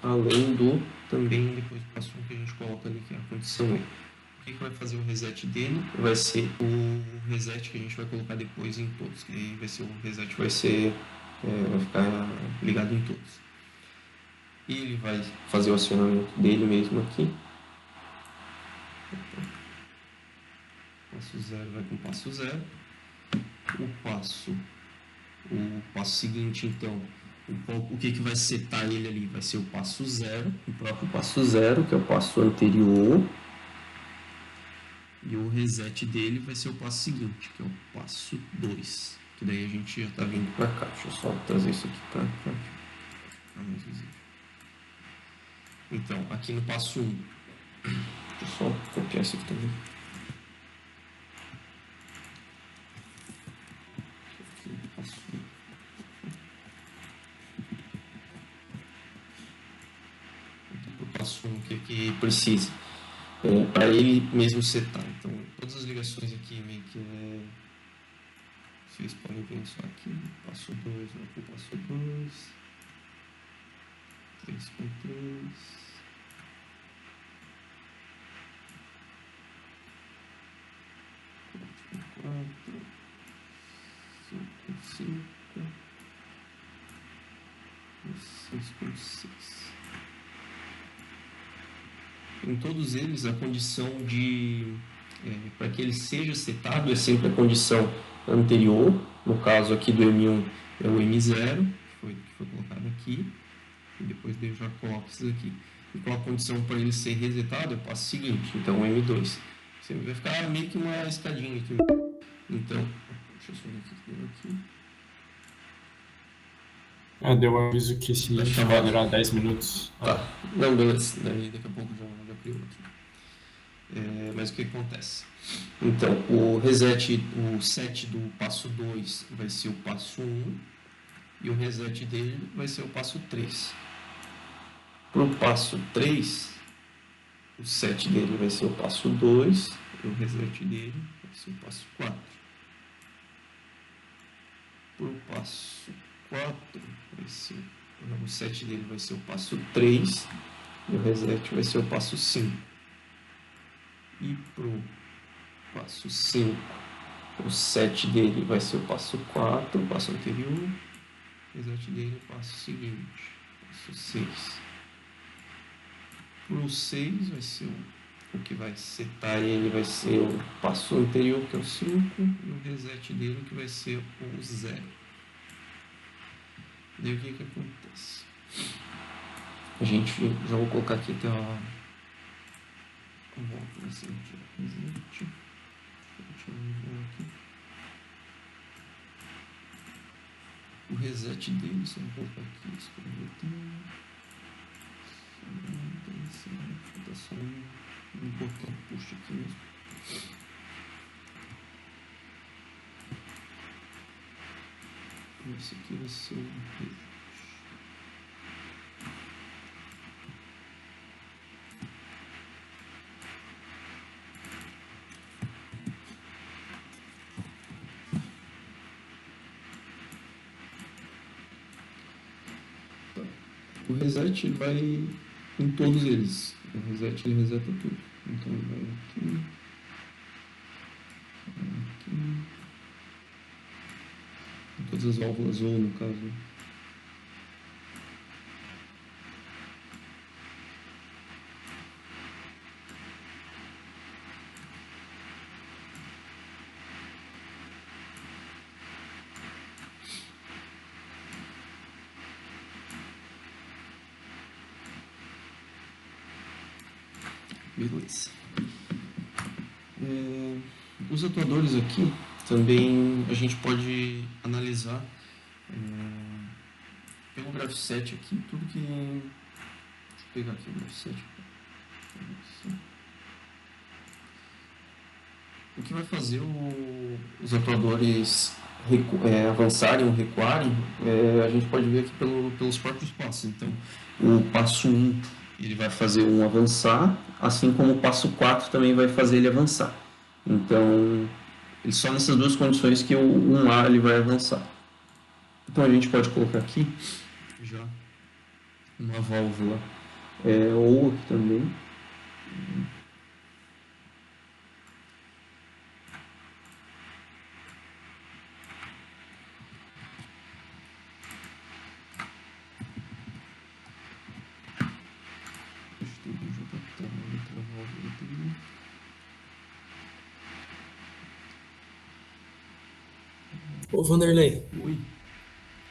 além do também depois do passo 1 que a gente coloca ali, que é a condição E. O que vai fazer o reset dele? Vai ser o reset que a gente vai colocar depois em todos. Que aí vai ser o reset, vai ficar ligado em todos. E ele vai fazer o acionamento dele mesmo aqui. Passo 0 vai com o passo 0. O passo seguinte, então, o que vai setar ele ali? Vai ser o passo 0, o próprio passo 0, que é o passo anterior. E o reset dele vai ser o passo seguinte, que é o passo 2. Que daí a gente já está vindo para cá. Deixa eu só trazer isso aqui para cá. Mais visível. Então, aqui no passo 1, deixa eu só copiar isso aqui também. Aqui no passo 1. passo 1, o que precisa para ele mesmo setar. Então, todas as ligações aqui meio que vocês podem ver só aqui, passo 2, vai para o passo 2, 3.3, 4.4, 5.5 e 6.6. Em todos eles, a condição para que ele seja setado é sempre a condição anterior. No caso aqui do M1 é o M0, que foi colocado aqui, e depois eu já coloco isso aqui. E qual a condição para ele ser resetado é o passo seguinte, então o M2. Você vai ficar meio que uma escadinha aqui. Então, deixa eu subir aqui. Deu um aviso que esse link vai durar 10 minutos. Tá, não, beleza. Daí daqui a pouco já crio outro. Mas o que acontece? Então, o set do passo 2 vai ser o passo 1 e o reset dele vai ser o passo 3. Para o passo 3, o set dele vai ser o passo 2 e o reset dele vai ser o passo 4. Para o passo 4, o set dele vai ser o passo 3 e o reset vai ser o passo 5. E para o passo 5, o set dele vai ser o passo 4, o passo anterior, o reset dele é o passo seguinte, passo 6. Para o 6 vai ser o que vai setar ele, vai ser o passo anterior, que é o 5, e o reset dele que vai ser o 0. Daí o que acontece? A gente já vou colocar aqui até a volta vai ser reset. O reset dele, se eu vou colocar aqui, escrever tá só um botão push aqui mesmo. Esse aqui vai ser o reset. O reset vai em todos eles. O reset ele reseta tudo. Então ele vai aqui. Em todas as válvulas ou no caso. Beleza. Os atuadores aqui também a gente pode analisar pelo graph7 aqui, tudo que... Deixa eu pegar aqui o graph7. O que vai fazer os atuadores avançarem ou recuarem, a gente pode ver aqui pelos próprios passos. Então, o passo 1 ele vai fazer um avançar, assim como o passo 4 também vai fazer ele avançar. Então, só nessas duas condições que o 1A ele vai avançar. Então, a gente pode colocar aqui já uma válvula ou aqui também. Ô Vanderlei, Oi.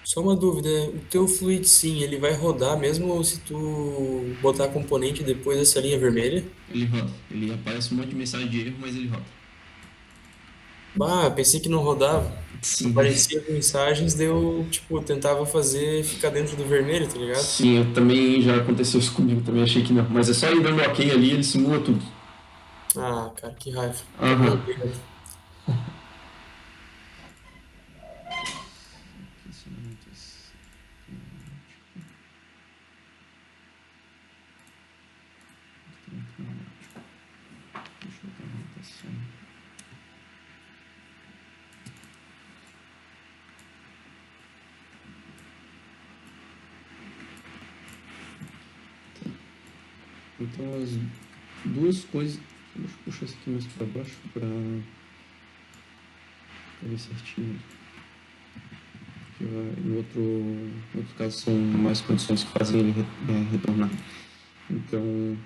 só uma dúvida, o teu Fluid Sim, ele vai rodar mesmo se tu botar componente depois dessa linha vermelha? Ele roda. Ele aparece um monte de mensagem de erro, mas ele roda. Bah, pensei que não rodava. Sim. Aparecia as mensagens, deu, tipo, tentava fazer ficar dentro do vermelho, tá ligado? Sim, eu também já aconteceu isso comigo, também achei que não. Mas é só ir dando ok ali, ele simula tudo. Ah, cara, que raiva. Tá Aham. bom, obrigado. Então as duas coisas. Deixa eu puxar isso aqui mais para baixo para ver certinho. No outro caso são mais condições que fazem ele retornar. Então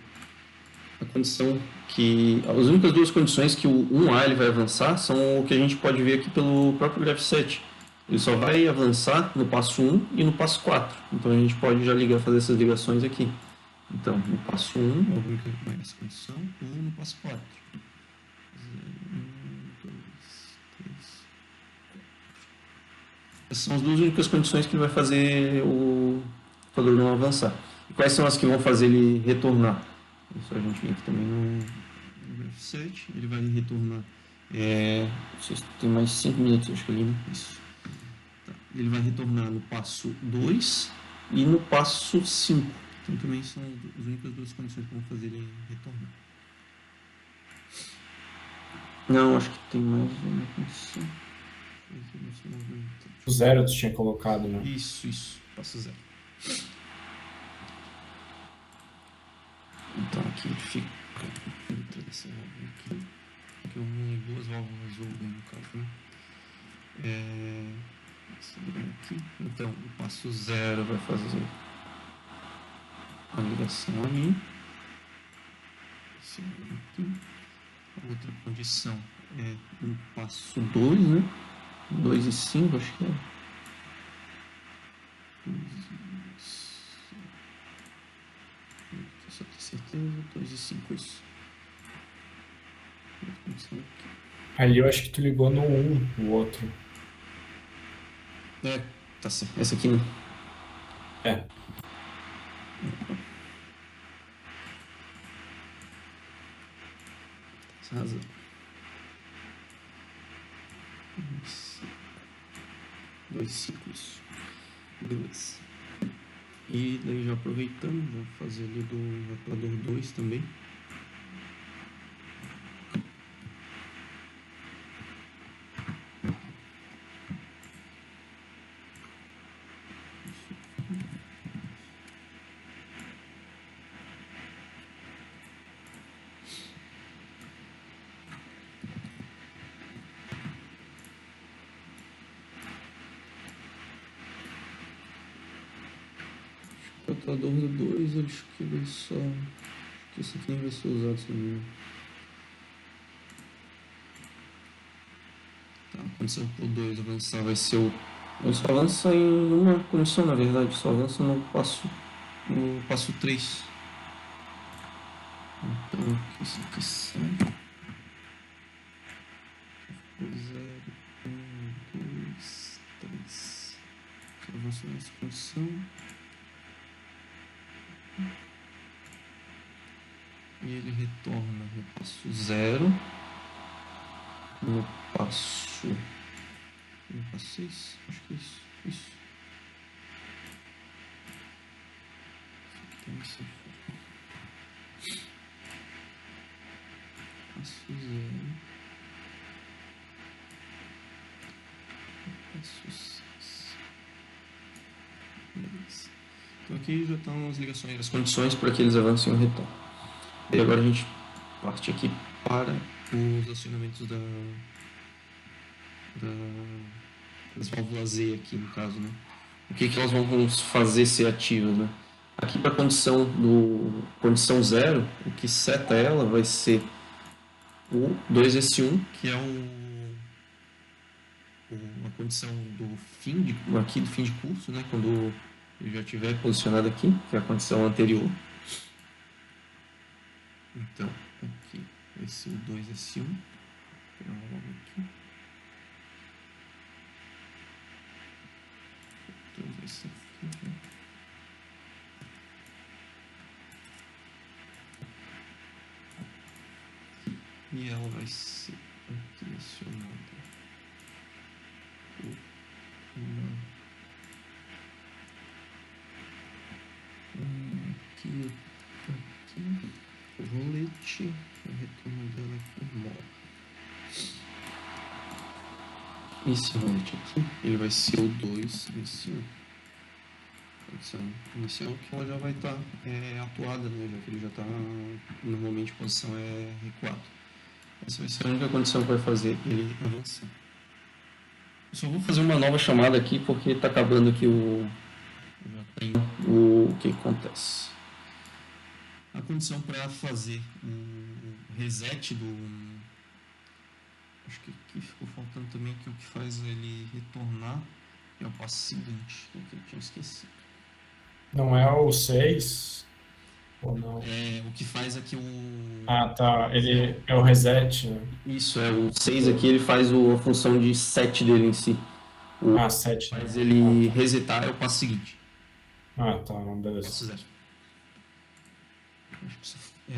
a condição que. As únicas duas condições que o 1A ele vai avançar são o que a gente pode ver aqui pelo próprio Graph7. Ele só vai avançar no passo 1 e no passo 4. Então a gente pode já fazer essas ligações aqui. Então, no passo 1, a única essa condição, ou no passo 4. 1, 2, 3, 4. Essas são as duas únicas condições que ele vai fazer o computador não avançar. E quais são as que vão fazer ele retornar? Isso a gente vem aqui também no Graph7. Ele vai retornar. Não sei se tem mais 5 minutos, acho que ali, né? Isso. Tá. Ele vai retornar no passo 2 e no passo 5. Então também são as únicas duas condições que vão fazer ele retornar. Não, acho que tem mais uma condição. O 0 tu tinha colocado, né? Isso, passo 0. Então aqui ele fica dentro dessa válvula aqui. Aqui eu arrumei duas válvulas ou no caso, né? Aqui. Então o passo 0 vai fazer a ligação ali. Esse aqui. A outra condição é no passo 2, né? 2 e 5, acho que é. 2 e 5. Só ter certeza. 2 e 5, isso. Ali eu acho que tu ligou no 1, o outro. Tá certo. Essa aqui, né? É. Razão. 2, 5, isso. Beleza. E daí já aproveitando, vou fazer ali do ventilador 2 também. O ventilador do 2, eu acho que ele só. Acho que esse aqui nem vai ser usado, se não me engano. Tá, a condição pro 2 avançar vai ser o. Ele só avança em uma condição, na verdade, só avança no passo 3. Então aqui isso aqui sai. 0, 1, 2, 3. Avança nessa condição. E ele retorna no passo 0, no passo 6, acho que é isso. Passo 0, passo 6. Beleza. Então aqui já estão as ligações, as condições para que eles avancem o retorno. E agora a gente parte aqui para os acionamentos das válvulas Z aqui no caso, né? O que elas vão fazer ser ativas, né? Aqui para a condição 0, o que seta ela vai ser o 2S1, que é a condição do fim de curso, né? Quando ele já estiver posicionado aqui, que é a condição anterior. Então, aqui vai ser o 2S1. Vou pegar logo aqui. 2S1 aqui. E ela vai ser aqui acionada por aqui. O rolete, o retorno dela é por mola. Esse rolete aqui, ele vai ser o 2S1. condição inicial, que ela já vai estar atuada, né? Já que ele já está normalmente em posição recuado. Essa vai ser a única condição que vai fazer ele avançar. Eu só vou fazer uma nova chamada aqui porque está acabando aqui já tem o que acontece. A condição para fazer o reset do... Acho que aqui ficou faltando também que o que faz ele retornar é o passo seguinte, que eu tinha esquecido. Não é o 6? Ou não? O que faz aqui Ah, tá. Ele é o reset, né? Isso, o 6 aqui, ele faz a função de set dele em si. O 7. faz ele resetar é o passo seguinte. Ah, tá. Beleza. Passo zero.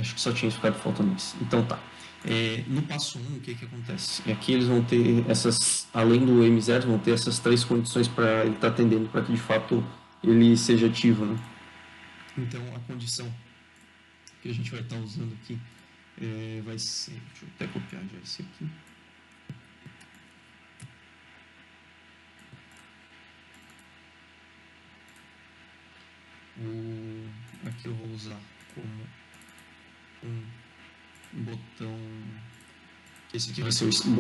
Acho que só tinha ficado faltando isso. Então tá. No passo 1, o que acontece? Aqui eles vão ter além do M0, vão ter essas 3 condições para ele estar atendendo, para que de fato ele seja ativo, né? Então a condição que a gente vai estar usando aqui vai ser... Deixa eu até copiar já esse aqui. Aqui eu vou usar como um botão... Esse aqui vai ser o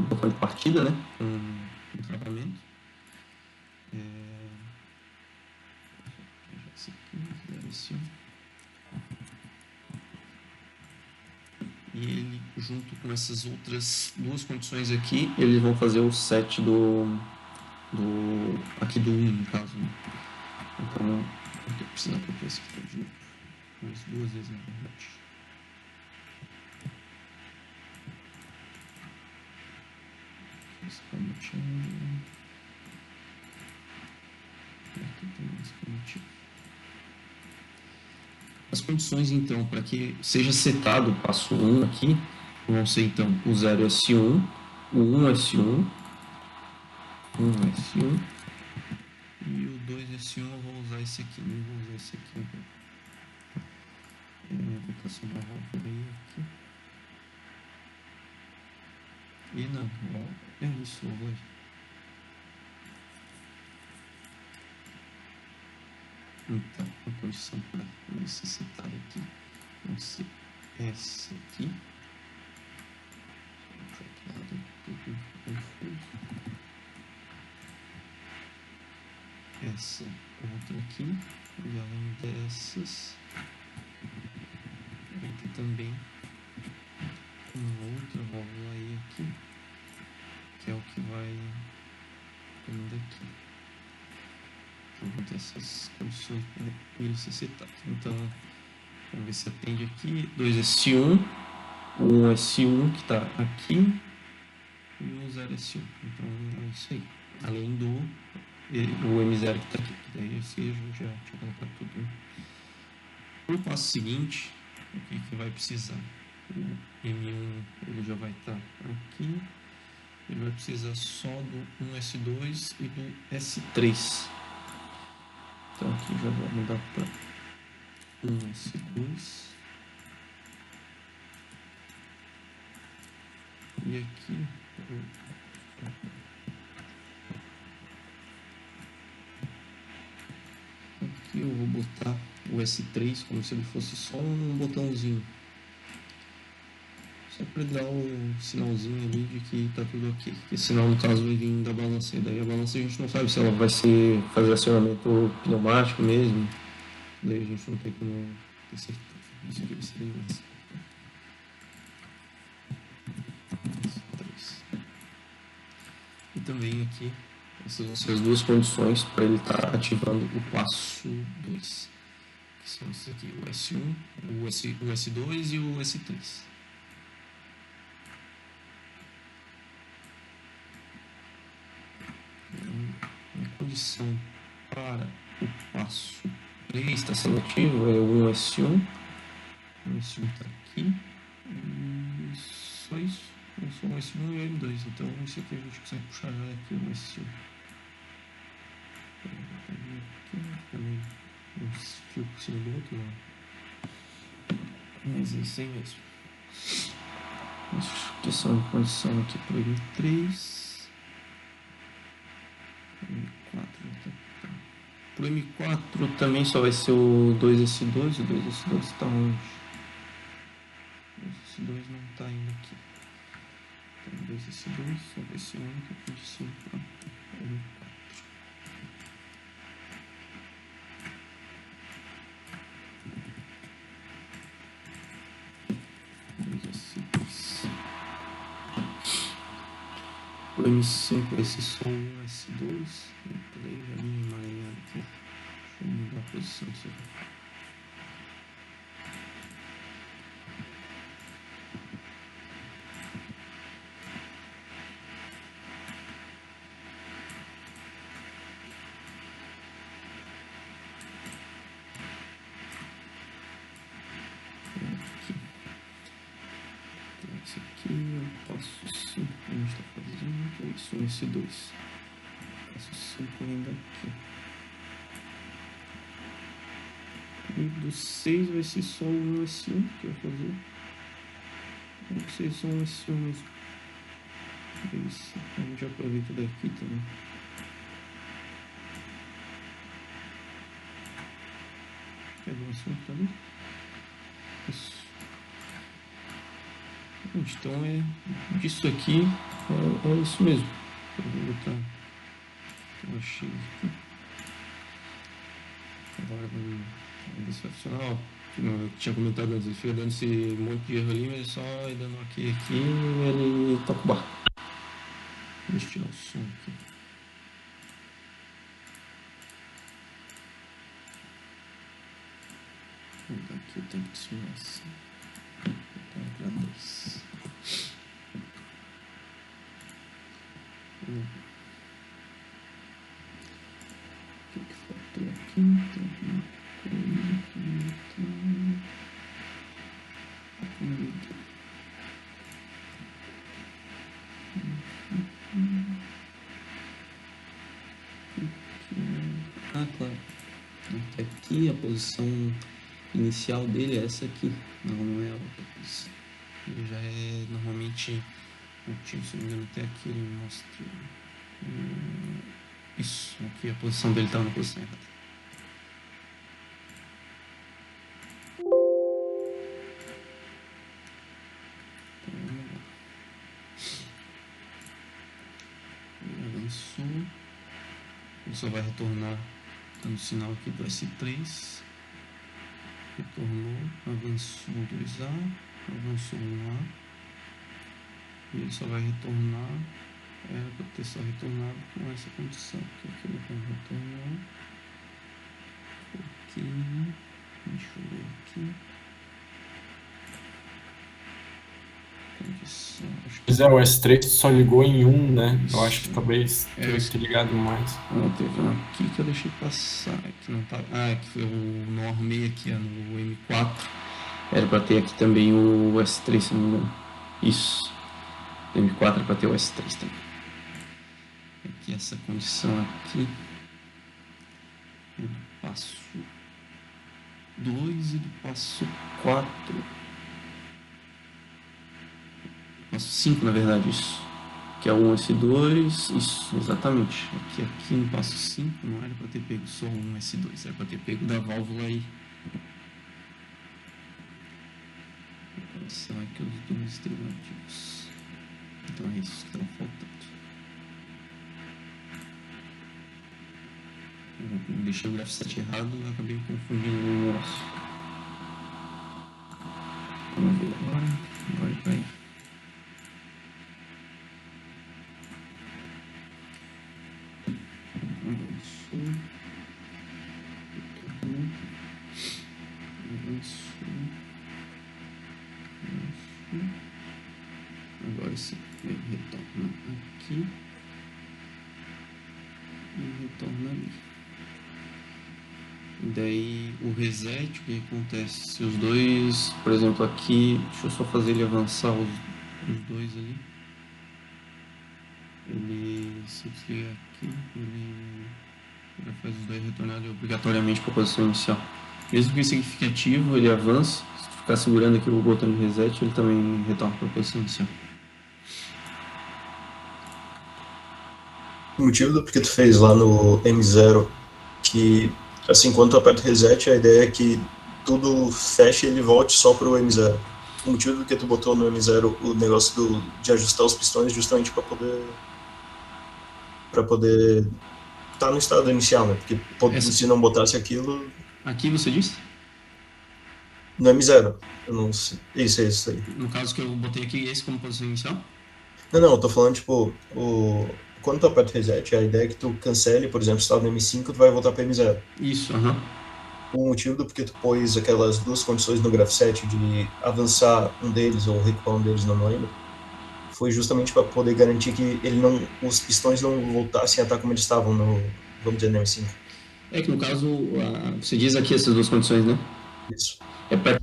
botão de partida, né? Um travamento. Esse aqui, esse. E ele, junto com essas outras 2 condições aqui, eles vão fazer o set aqui do 1, no caso. Né? Então, eu tô precisando copiar esse aqui de novo. Umas 2 vezes, na verdade. Esse commit. Aqui tem esse commit. As condições, então, para que seja setado o passo 1 aqui, vão ser, então, o 0S1, o 1S1, 1S1, e o 2S1 eu vou usar esse aqui, não vou usar esse aqui. Vou passar uma válvula aí aqui. E não, é isso, eu vou... Então, a condição para necessitar aqui vai ser essa aqui. Essa outra aqui. E além dessas, vai ter também uma outra válvula aí aqui, que é o que vai indo aqui. Vou ter essas condições para ele ser setado. Então, vamos ver se atende aqui. 2S1, o 1S1 que está aqui e o 0S1. Então, é isso aí. Além do o M0 que está aqui. Que daí esse a gente já tinha colocado tudo. Né? No passo seguinte, o que vai precisar? O M1 ele já vai estar aqui. Ele vai precisar só do 1S2 e do S3. Então aqui já vou mudar para 1S2. E aqui eu vou botar o S3 como se ele fosse só um botãozinho. Só para dar o sinalzinho ali de que tá tudo ok. Esse sinal, no caso, vai vir da balança. E daí a balança a gente não sabe se ela vai fazer acionamento pneumático mesmo. Daí a gente não tem como ter certeza. Isso aqui vai ser isso. E também aqui, essas vão ser as 2 condições para ele estar ativando o passo 2. Que são esses aqui, o S1, o S2 e o S3. A condição para o passo 3 está sendo ativo é o 1S1. O 1S1 está aqui. E só isso. É só o 1S1 e o M2. Então esse aqui a gente consegue puxar já aqui o S1. Também uns fios por cima do outro, não. Mas é isso aí mesmo. Questão de condição aqui para o M3. 4, Pro M4 também só vai ser o 2S2. O 2S2 tá onde? O 2S2 não tá ainda aqui. Então, o 2S2 só vai ser a única condição para o M4. O M5 vai ser só um S2. Play ali emaranhado aqui. Deixa eu mudar a posição disso aqui. Esse aqui eu passo 5 que a gente está fazendo, que é isso, esse 2. Passo 5 ainda aqui. E do 6 vai ser só um S1 que eu vou fazer. Vai ser só um S1 mesmo. Esse, a gente aproveita daqui também. Pega o S1 que tá ali. Isso. Então é disso aqui, é isso mesmo. Eu vou botar uma X aqui. Agora vamos ver funcional. Eu tinha comentado antes, ele fica dando esse monte de erro ali, mas é só ir dando aqui e ele toca o barco. Deixa eu tirar o som aqui. Vou mudar aqui o tempo de simulação. Para 2. O que faltou aqui? Ah, claro. Aqui a posição inicial dele é essa aqui. Não é a outra posição. Ele já é normalmente. Se não me engano, até aqui ele mostra. Isso, aqui a posição dele estava na posição errada. Então vamos lá. Ele avançou. Ele só vai retornar. Está no sinal aqui do S3. Retornou, avançou 2A, avançou 1A. E ele só vai retornar. Era para ter só retornado com essa condição. Que aqui ele vai retornar. Aqui. Deixa eu ver aqui. Condição. Pois é, o S3 só ligou em 1, né? Eu acho que talvez tenha que ter ligado mais. Não, teve um aqui que eu deixei passar. Que não tá... que foi o normei aqui, no M4. Era para ter aqui também o S3, se não me engano. Isso. O M4 é para ter o S3 também. Aqui essa condição aqui. Do passo 2 e do passo 4. Passo 5, na verdade, isso. Que é o 1S2, isso, exatamente. Aqui no passo 5 não era para ter pego só um S2, era para ter pego da válvula aí. São aqui os dois derivativos. Então é isso que estava faltando. Eu deixei o grafo errado e acabei confundindo o negócio. Vamos ver agora. Agora vai. Avançou. Agora sim, ele retorna aqui e retorna ali. E daí o reset, o que acontece? Se os dois, por exemplo, aqui, deixa eu só fazer ele avançar os dois ali. Ele se desliga aqui, ele já faz os dois retornarem obrigatoriamente para a posição inicial. Mesmo que significativo, ele avança. Se tu ficar segurando aqui o botão de reset, ele também retorna para a posição inicial. O motivo do porque tu fez lá no M0 que, assim, quando tu aperta o reset, a ideia é que tudo feche e ele volte só pro M0. O motivo do que tu botou no M0 o negócio de ajustar os pistões justamente para poder estar no estado inicial, né? Porque se não botasse aquilo, Aqui você disse? no M0. Eu não sei. Isso aí. No caso que eu botei aqui, esse como posição inicial? Não, eu tô falando, tipo, quando tu aperta o reset, a ideia é que tu cancele, por exemplo, se tá no M5, tu vai voltar pro M0. Isso, aham. O motivo do porquê tu pôs aquelas duas condições no graph set de avançar um deles ou recuar um deles, não me lembro, foi justamente para poder garantir que os pistões não voltassem a estar como eles estavam vamos dizer, no M5. É que no caso, você diz aqui essas duas condições, né? Isso. É para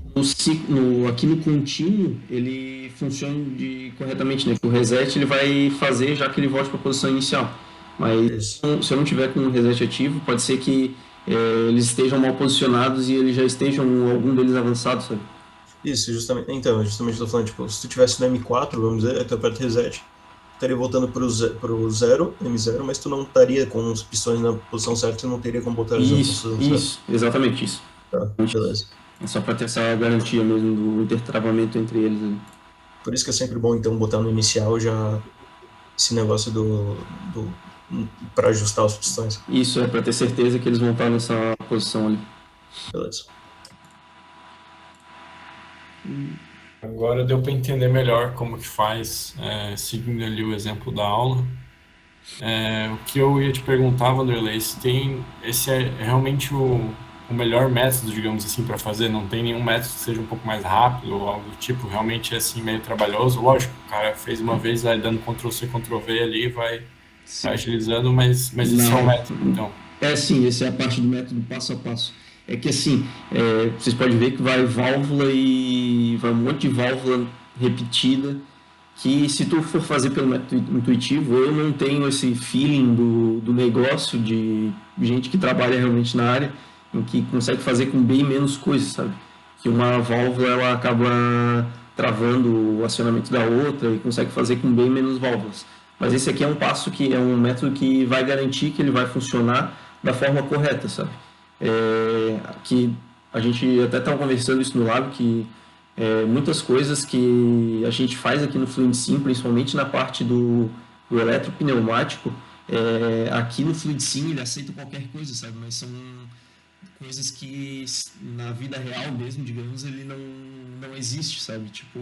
aqui no contínuo ele funcione corretamente, né? Que o reset ele vai fazer já que ele volte para a posição inicial. Mas Isso. se eu não tiver com o reset ativo, pode ser que eles estejam mal posicionados e eles já estejam algum deles avançado, sabe? Isso, justamente. Então, justamente tô falando, tipo, se tu tivesse no M4, vamos dizer, aí tu aperta reset, tu estaria voltando pro zero, M0, mas tu não estaria com os pistões na posição certa e não teria como botar eles na posição certa. Isso, exatamente isso. Tá, beleza. É só para ter essa garantia mesmo do intertravamento entre eles. Né? Por isso que é sempre bom, então, botar no inicial já esse negócio para ajustar os pistões. Isso, é para ter certeza que eles vão estar nessa posição ali. Beleza. Agora deu para entender melhor como que faz, seguindo ali o exemplo da aula. O que eu ia te perguntar, Vanderlei, esse é realmente o melhor método, digamos assim, para fazer? Não tem nenhum método que seja um pouco mais rápido ou algo do tipo? Realmente é assim, meio trabalhoso? Lógico, o cara fez uma vez, vai dando Ctrl+C, Ctrl+V ali, vai agilizando, mas esse é o método, então. Sim, essa é a parte do método passo a passo. É que assim, vocês podem ver que vai válvula e vai um monte de válvula repetida, que se tu for fazer pelo método intuitivo, eu não tenho esse feeling do negócio de gente que trabalha realmente na área, em que consegue fazer com bem menos coisas, sabe? Que uma válvula ela acaba travando o acionamento da outra e consegue fazer com bem menos válvulas. Mas esse aqui é um método que vai garantir que ele vai funcionar da forma correta, sabe? Que a gente até estava conversando isso no lab, que muitas coisas que a gente faz aqui no Fluid Sim, principalmente na parte do eletropneumático, aqui no Fluid Sim ele aceita qualquer coisa, sabe? Mas são coisas que na vida real mesmo, digamos, ele não existe, sabe? Tipo,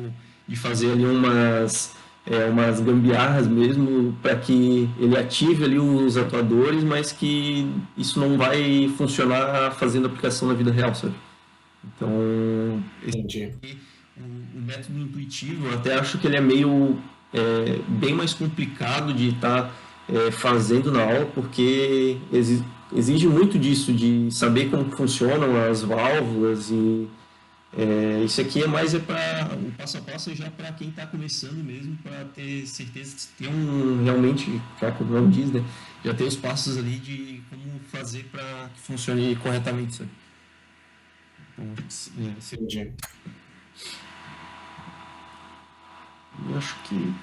de fazer ali umas gambiarras mesmo para que ele ative ali os atuadores, mas que isso não vai funcionar fazendo aplicação na vida real, sabe? Então, Entendi. O método intuitivo, eu até acho que ele é meio bem mais complicado de estar fazendo na aula, porque exige muito disso, de saber como funcionam as válvulas e isso aqui é mais para o passo a passo já para quem está começando mesmo, para ter certeza de ter realmente, já que o nome diz, né? Já ter os passos ali de como fazer para que funcione corretamente, sabe? Então, Entendi. Eu acho que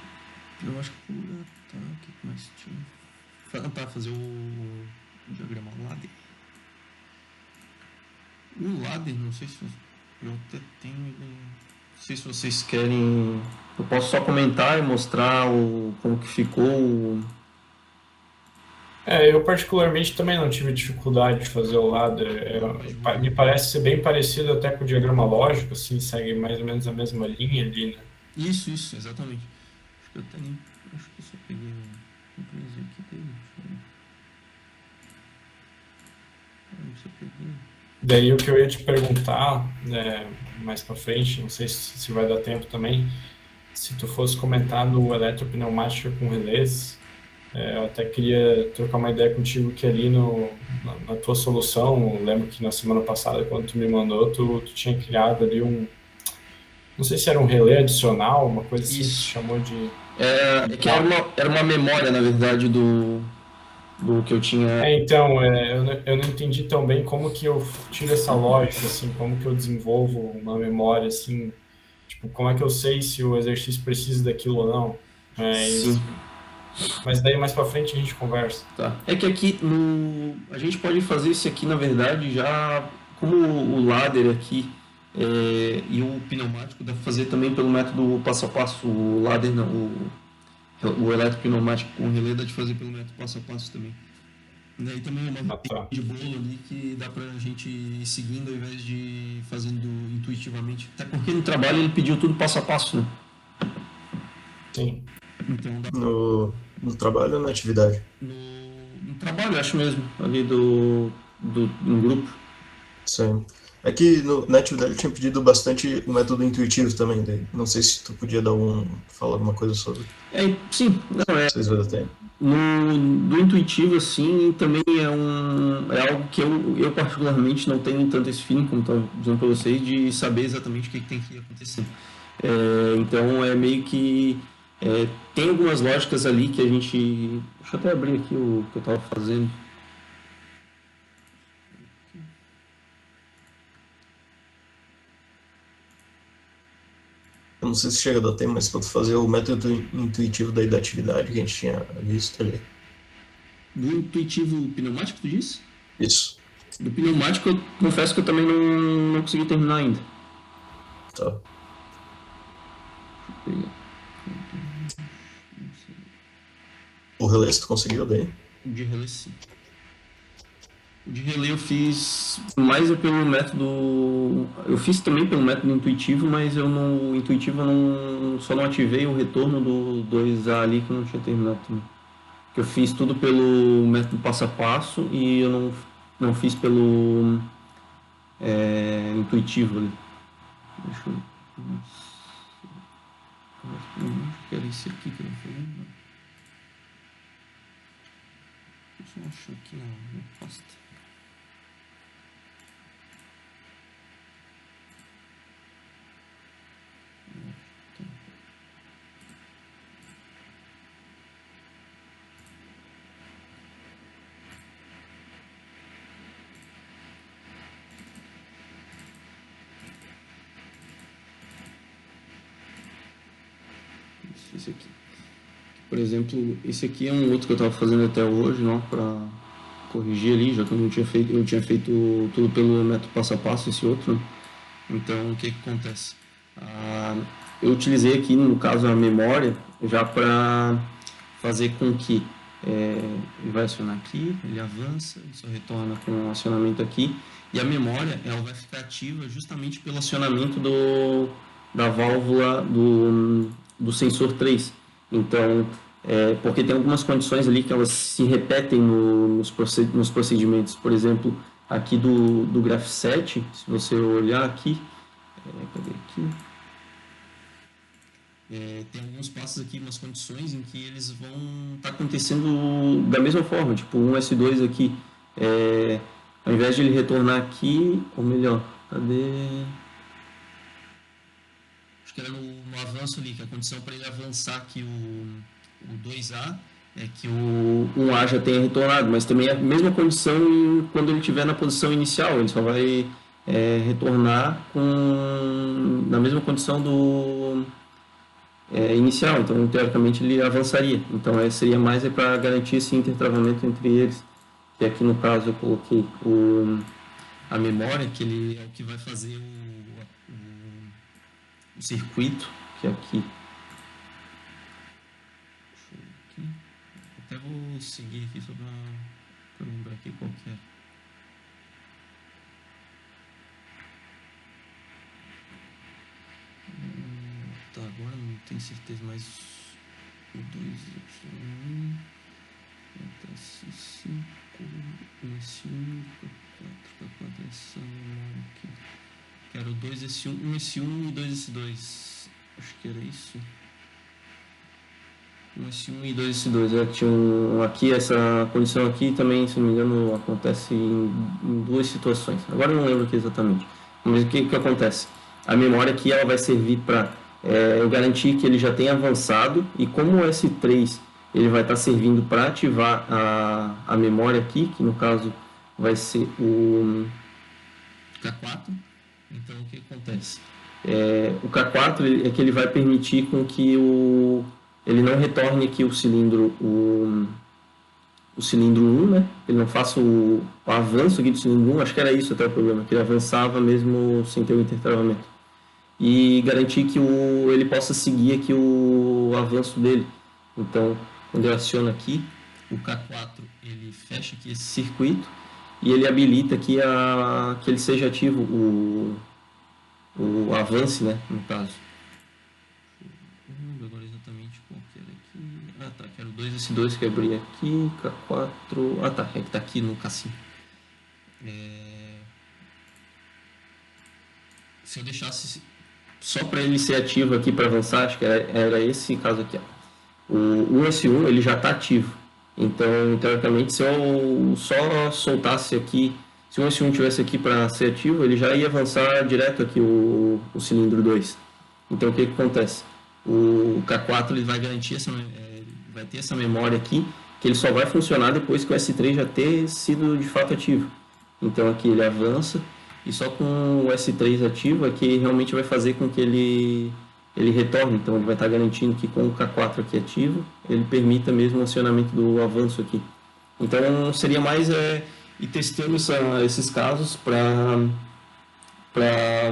tá, o que mais tinha? Tá, fazer o diagrama ladder. O ladder, não sei se eu até tenho ele. Não sei se vocês querem. Eu posso só comentar e mostrar como que ficou. Eu particularmente também não tive dificuldade de fazer o ladder. Me parece ser bem parecido até com o diagrama lógico, assim, segue mais ou menos a mesma linha ali, né? Isso, exatamente. Acho que eu até nem. Acho que eu só peguei o aqui dele. Deixa eu peguei. Daí o que eu ia te perguntar, mais pra frente, não sei se vai dar tempo também, se tu fosse comentar do eletropneumática com relés, eu até queria trocar uma ideia contigo que ali na tua solução, eu lembro que na semana passada, quando tu me mandou, tu tinha criado ali não sei se era um relé adicional, uma coisa assim, que tu chamou de... que era uma memória, na verdade, do que eu tinha... Então, eu não entendi tão bem como que eu tiro essa lógica, assim, como que eu desenvolvo uma memória, assim, tipo, como é que eu sei se o exercício precisa daquilo ou não? Sim. Mas daí mais pra frente a gente conversa. Tá. É que aqui a gente pode fazer isso aqui, na verdade, já como o ladder aqui e o pneumático dá pra fazer também pelo método passo a passo. O ladder, não, o eletropneumático com relé dá de fazer pelo método passo a passo também. Daí também é uma Tá. de bolo ali que dá pra gente ir seguindo ao invés de ir fazendo intuitivamente. Até porque no trabalho ele pediu tudo passo a passo, né? Sim. Então dá No trabalho ou na atividade? no trabalho, acho mesmo, ali no grupo. Sim. É que na atividade eu tinha pedido bastante o método intuitivo também. Daí. Não sei se tu podia falar alguma coisa sobre. Sim, não, Vocês vão ter. do intuitivo, assim, também é algo que eu particularmente não tenho tanto esse feeling, como estava dizendo para vocês, de saber exatamente o que tem que acontecer. Então, é meio que... tem algumas lógicas ali que a gente... Deixa eu até abrir aqui o que eu estava fazendo. Eu não sei se chega a dar tempo, mas para tu fazer o método intuitivo daí da atividade que a gente tinha visto ali. Do intuitivo pneumático, tu disse? Isso. Do pneumático, eu confesso que eu também não consegui terminar ainda. Tá. O relé tu conseguiu daí? De relé, sim. O de relé eu fiz mais pelo método... Eu fiz também pelo método intuitivo, mas o intuitivo só não ativei o retorno do 2A ali que eu não tinha terminado também. Que eu fiz tudo pelo método passo a passo e eu não fiz pelo intuitivo ali. Deixa eu... Acho que era esse aqui que eu falei. Deixa eu achar aqui na pasta. Esse aqui. Por exemplo, esse aqui é um outro que eu estava fazendo até hoje, não, para corrigir ali, já que eu tinha feito tudo pelo método passo a passo, esse outro, né? Então, o que acontece? Eu utilizei aqui, no caso, a memória, já para fazer com que ele vai acionar aqui, ele avança, ele só retorna com o acionamento aqui, e a memória ela vai ficar ativa justamente pelo acionamento da válvula do sensor 3. Então, porque tem algumas condições ali que elas se repetem nos procedimentos. Por exemplo, aqui do Graph 7, se você olhar aqui, cadê aqui? Tem alguns passos aqui, umas condições em que eles vão estar acontecendo da mesma forma, tipo um S2 aqui, ao invés de ele retornar aqui, ou melhor, cadê? Acho que era no avanço ali, que a condição para ele avançar aqui o 2A é que o 1A já tenha retornado, mas também é a mesma condição quando ele estiver na posição inicial, ele só vai retornar na mesma condição do inicial, então teoricamente ele avançaria. Então seria mais para garantir esse intertravamento entre eles, que aqui no caso eu coloquei a memória, que ele é o que vai fazer o circuito, que é aqui. Até vou seguir aqui só para lembrar aqui qual que é. Tá, agora não tenho certeza, mas o 2Y1, S5, S1, K4, essa memória aqui. Que era o 2S1, 1S1 e 2S2. Acho que era isso. 1S1 e 2S2. Tinha aqui, essa condição aqui também, se não me engano, acontece em duas situações. Agora eu não lembro aqui exatamente. Mas o que acontece? A memória aqui ela vai servir para eu garantir que ele já tem avançado, e como o S3 ele vai estar servindo para ativar a memória aqui, que no caso vai ser o K4. Então o que acontece? O K4 é que ele vai permitir com que ele não retorne aqui o cilindro 1, né? Ele não faça o avanço aqui do cilindro 1, acho que era isso até o problema, que ele avançava mesmo sem ter o intertravamento. E garantir que ele possa seguir aqui o avanço dele. Então, quando eu aciono aqui, o K4 ele fecha aqui esse circuito e ele habilita aqui que ele seja ativo o avance, né, no caso. Não lembro agora exatamente qual que era aqui. Ah, tá, que era o 2S2 que eu abri aqui, K4... Ah, tá, é que tá aqui no K5. Se eu deixasse só para ele ser ativo aqui para avançar, acho que era esse caso aqui, ó. O S1 ele já está ativo. Então, teoricamente, se eu só soltasse aqui, se o S1 tivesse aqui para ser ativo, ele já ia avançar direto aqui o cilindro 2. Então, o que acontece? O K4 ele vai garantir vai ter essa memória aqui, que ele só vai funcionar depois que o S3 já ter sido de fato ativo. Então, aqui ele avança, e só com o S3 ativo é que realmente vai fazer com que ele retorne. Então, ele vai estar garantindo que com o K4 aqui ativo, ele permita mesmo o acionamento do avanço aqui. Então, seria mais ir testando esses casos para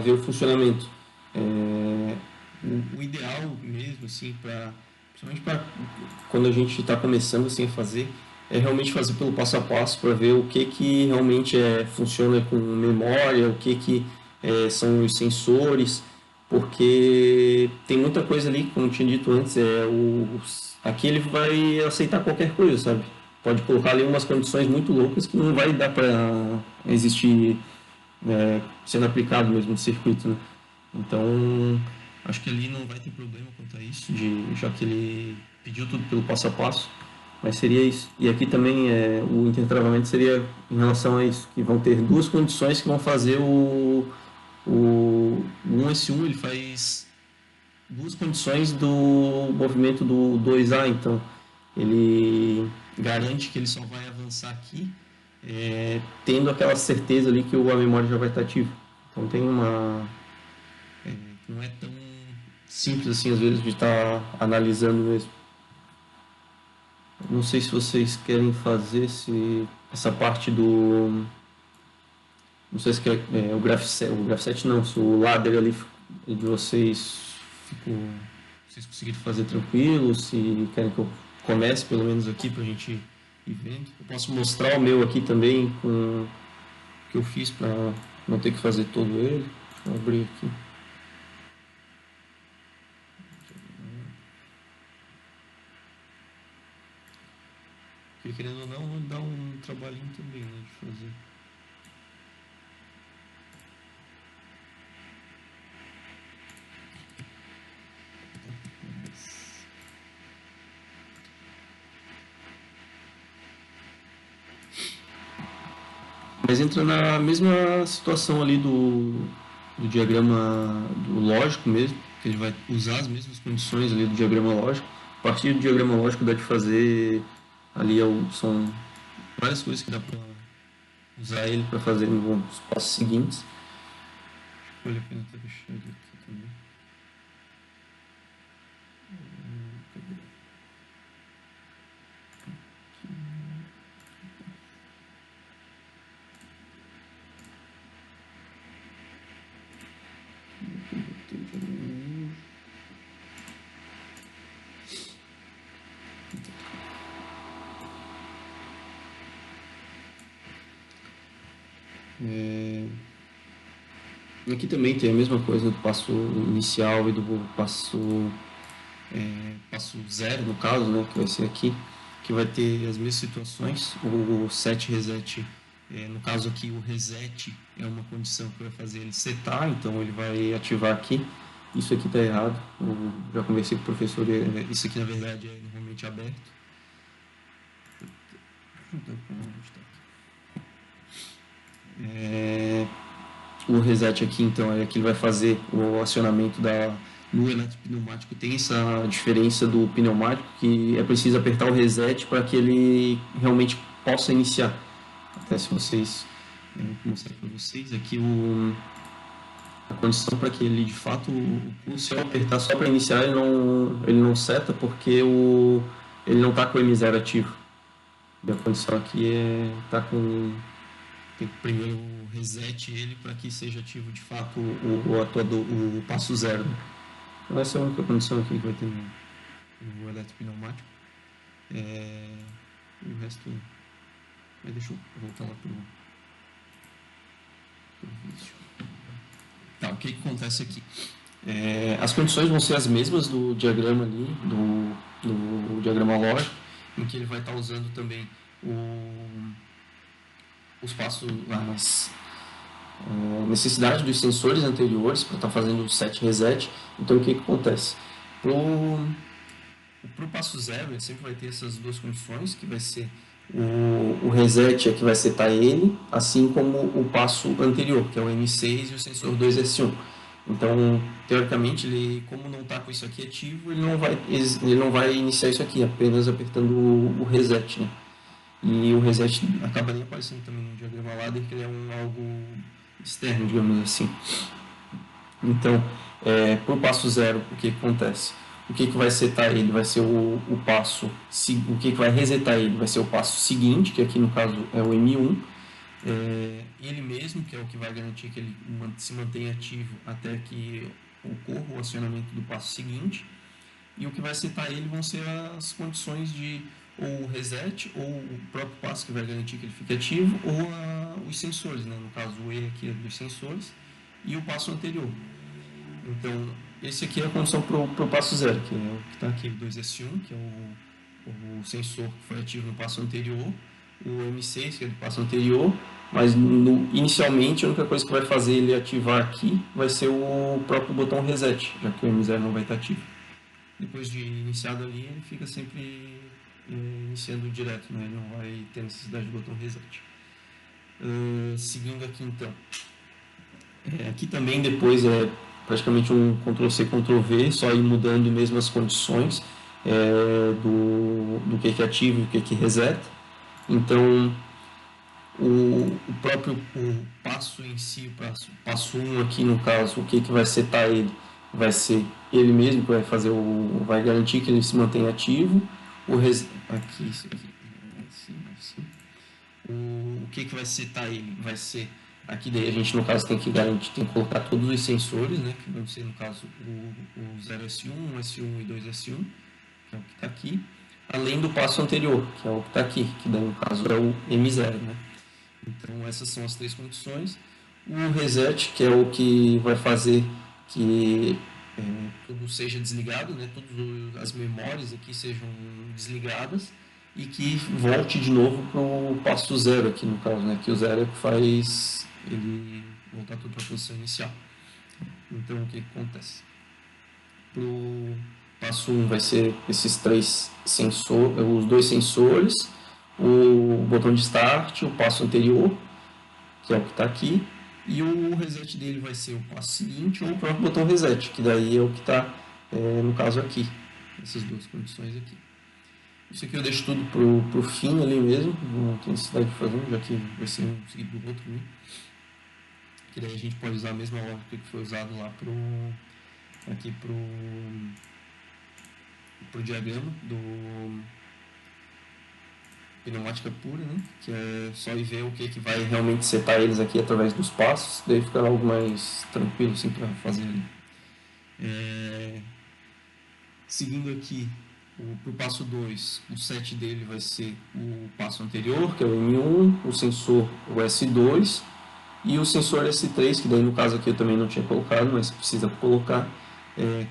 ver o funcionamento. O ideal mesmo, assim, principalmente para quando a gente está começando assim, a fazer, é realmente fazer pelo passo a passo para ver o que realmente funciona com memória, o que são os sensores, porque tem muita coisa ali, como eu tinha dito antes, aqui ele vai aceitar qualquer coisa, sabe? Pode colocar ali umas condições muito loucas que não vai dar para existir sendo aplicado mesmo no circuito, né? Então, acho que ali não vai ter problema quanto a isso, já que ele pediu tudo pelo passo a passo. Mas seria isso. E aqui também o intertravamento seria em relação a isso, que vão ter duas condições que vão fazer o 1S1 ele faz duas condições do movimento do 2A, então ele garante que ele só vai avançar aqui tendo aquela certeza ali que a memória já vai estar ativa. Então tem não é tão simples assim às vezes de estar analisando mesmo. Não sei se vocês querem fazer essa parte do... Não sei se quer o Graph 7 não, se o ladder ali de vocês vocês conseguirem fazer tranquilo, se querem que eu comece pelo menos aqui pra gente ir vendo. Eu posso mostrar o meu aqui também com o que eu fiz para não ter que fazer todo ele. Deixa eu abrir aqui. Porque querendo ou não, dá um trabalhinho também, né, de fazer. Mas entra na mesma situação ali do diagrama do lógico mesmo, que ele vai usar as mesmas condições ali do diagrama lógico. A partir do diagrama lógico dá de fazer ali são várias coisas que dá para usar ele para fazer nos passos seguintes. Acho que vale a pena até deixar ele aqui também. Aqui também tem a mesma coisa do passo inicial e do passo 0, no caso, né, que vai ser aqui, que vai ter as mesmas situações. O set reset, no caso aqui o reset é uma condição que vai fazer ele setar, então ele vai ativar aqui. Isso aqui está errado, eu já conversei com o professor, isso aqui na verdade é normalmente aberto. O reset aqui, então, é que ele vai fazer o acionamento no eletropneumático. Tem essa diferença do pneumático, que é preciso apertar o reset para que ele realmente possa iniciar. Até se vocês... Vou mostrar para vocês aqui a condição para que ele, de fato, se eu apertar só para iniciar, ele não seta porque ele não está com o M0 ativo. E a condição aqui tem que primeiro reset ele para que seja ativo, de fato, o passo zero. Né? Então essa é a única condição aqui que vai ter no eletropneumático. E o resto... Mas deixa eu voltar lá pro vídeo. Tá, o que acontece aqui? As condições vão ser as mesmas do diagrama ali, do diagrama lógico, em que ele vai estar usando também os passos, as necessidades dos sensores anteriores para estar fazendo o set reset. Então, o que acontece? Para o passo zero, ele sempre vai ter essas duas condições, que vai ser o reset é que vai setar ele, assim como o passo anterior, que é o M6 e o sensor 2S1. Então, teoricamente, ele, como não está com isso aqui ativo, ele não vai iniciar isso aqui, apenas apertando o reset, né? E o reset acaba nem aparecendo também no diagrama ladder, que ele é algo externo, digamos assim. Então, para o passo zero, o que acontece? O que vai setar ele vai ser o passo, o que vai resetar ele vai ser o passo seguinte, que aqui no caso é o M1, ele mesmo, que é o que vai garantir que ele se mantenha ativo até que ocorra o acionamento do passo seguinte, e o que vai setar ele vão ser as condições de ou o reset, ou o próprio passo que vai garantir que ele fique ativo, ou os sensores, né? No caso o E aqui é dos sensores, e o passo anterior. Então, esse aqui é a condição para o passo zero, que é o que está aqui, o 2S1, que é o sensor que foi ativo no passo anterior, o M6, que é do passo anterior, mas inicialmente a única coisa que vai fazer ele ativar aqui vai ser o próprio botão reset, já que o M0 não vai estar ativo. Depois de iniciado ali, ele fica sempre iniciando direto, né? Ele não vai ter necessidade de botão reset. Seguindo aqui então, aqui também depois é praticamente um Ctrl+C, Ctrl+V, só ir mudando mesmo as condições do que ativa e o que reseta. Então, o próprio passo em si, o passo 1 aqui no caso, o que vai setar ele? Vai ser ele mesmo que vai garantir que ele se mantenha ativo. Aqui, isso aqui, assim. O que vai setar ele? Vai ser aqui, daí a gente no caso tem que colocar todos os sensores, né, que vão ser no caso o 0S1, 1S1 e 2S1, que é o que está aqui, além do passo anterior, que é o que está aqui, que daí no caso é o M0, né. Então essas são as três condições. O reset, que é o que vai fazer que tudo seja desligado, né, todas as memórias aqui sejam desligadas e que volte de novo para o passo zero aqui no caso, né, que o zero é que faz ele voltar tudo para a posição inicial. Então o que acontece? Para o passo 1 vai ser esses três sensores, os dois sensores, o botão de start, o passo anterior, que é o que está aqui, e o reset dele vai ser o passo seguinte ou o próprio botão reset, que daí é o que está no caso aqui, essas duas condições aqui. Isso aqui eu deixo tudo pro fim ali mesmo, não tem necessidade de fazer, já que vai ser um seguido do outro, né? Que daí a gente pode usar a mesma lógica que foi usado lá aqui pro diagrama do pneumática pura, né? Que é só ir ver o que vai realmente setar eles aqui através dos passos, daí fica algo mais tranquilo assim para fazer ali. Seguindo aqui para o passo 2, o set dele vai ser o passo anterior, que é o M1, o sensor o S2 e o sensor S3, que daí no caso aqui eu também não tinha colocado, mas precisa colocar,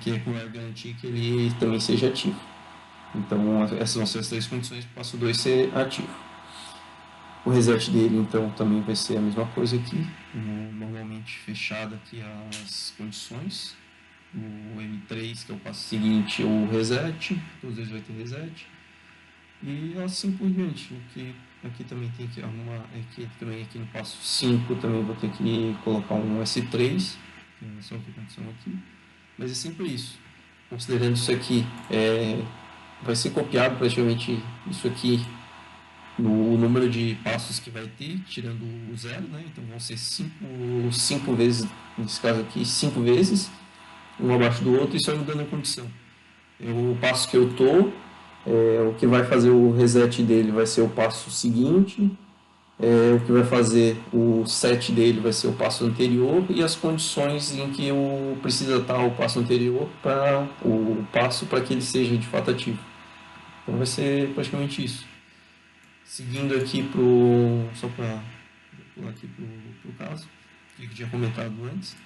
que é para garantir que ele também seja ativo. Então essas vão ser as três condições para o passo 2 ser ativo. O reset dele então também vai ser a mesma coisa aqui, normalmente fechado aqui as condições. O M3, que é o passo seguinte, o reset, todos eles vai ter reset, e assim por diante. Aqui também tem que arrumar, aqui no passo 5 também vou ter que colocar um S3, que é essa outra condição aqui, mas é sempre isso. Considerando isso aqui, vai ser copiado praticamente isso aqui no número de passos que vai ter, tirando o zero, né? Então vão ser cinco vezes, nesse caso aqui, 5 vezes, um abaixo do outro e só mudando a condição. O passo que eu tô, o que vai fazer o reset dele vai ser o passo seguinte, o que vai fazer o set dele vai ser o passo anterior e as condições em que eu preciso estar o passo anterior para o passo para que ele seja de fato ativo. Então vai ser praticamente isso. Seguindo aqui só para pular aqui pro caso, que eu tinha comentado antes,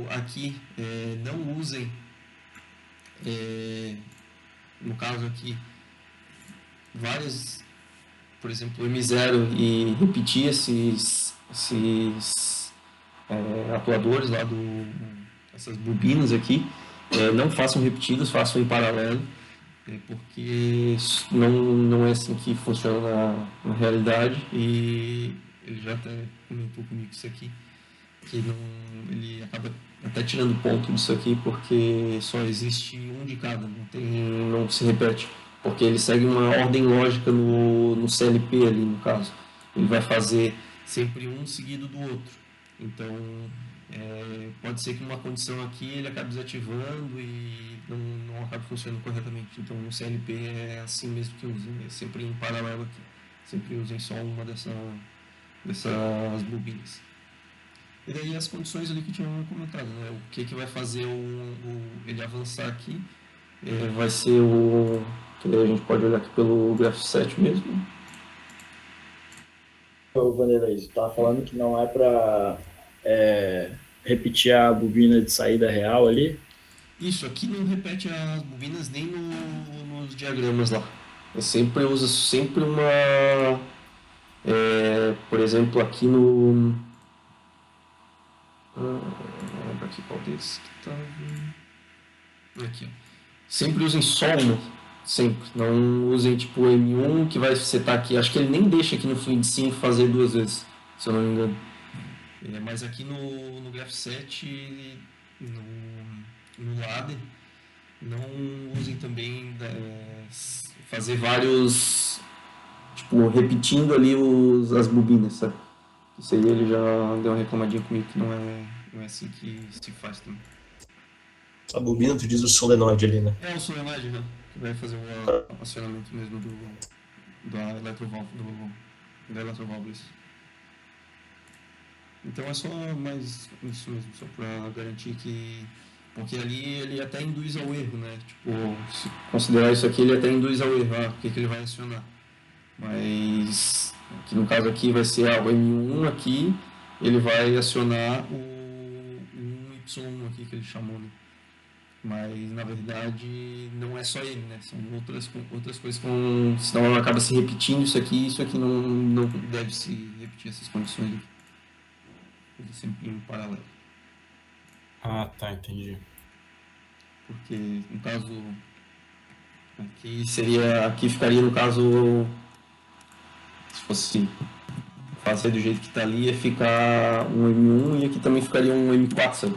aqui não usem, no caso aqui, várias, por exemplo, M0 e repetir esses atuadores lá essas bobinas aqui, não façam repetidos, façam em paralelo, porque não é assim que funciona na realidade, e ele já até comentou comigo isso aqui, que ele acaba até tirando ponto disso aqui, porque só existe um de cada, não se repete, porque ele segue uma ordem lógica no CLP ali, no caso. Ele vai fazer sempre um seguido do outro. Então, pode ser que uma condição aqui ele acabe desativando e não acabe funcionando corretamente. Então, no CLP é assim mesmo que usem, é sempre em paralelo aqui. Sempre usem só uma dessas bobinas. E daí as condições ali que eu tinha comentado, né? O que vai fazer ele avançar aqui vai ser que a gente pode olhar aqui pelo graph 7 mesmo. Ô, Vanderlei, você estava falando que não é para repetir a bobina de saída real ali? Isso, aqui não repete as bobinas nem nos diagramas lá. Sempre usa uma... por exemplo, aqui no... aqui qual deles que tá... Aqui, ó. Sempre usem só uma. Sempre. Não usem tipo M1 que vai setar aqui. Acho que ele nem deixa aqui no FluidSync fazer 2 vezes, se eu não me engano. Mas aqui no Graph7, no ladder, não usem também fazer vários, tipo, repetindo ali as bobinas, sabe? Isso aí ele já deu uma reclamadinha comigo que não é assim que se faz também. A bobina, tu diz o solenoide ali, né? É o solenoide, né? Que vai fazer o acionamento mesmo da eletroválvula. Então é só mais isso mesmo, só para garantir que... Porque ali ele até induz ao erro, né? Tipo, se considerar isso aqui, ele até induz ao erro, o que ele vai acionar. Mas, aqui no caso aqui vai ser o M1 aqui, ele vai acionar o Y1 aqui que ele chamou, né? Mas, na verdade, não é só ele, né? São outras coisas que senão acaba se repetindo isso aqui não deve se repetir essas condições aqui. Coisa sempre em paralelo. Ah, tá, entendi. Porque, no caso, aqui ficaria, no caso, se fosse fazer do jeito que está ali, ia ficar um M1 e aqui também ficaria um M4, sabe?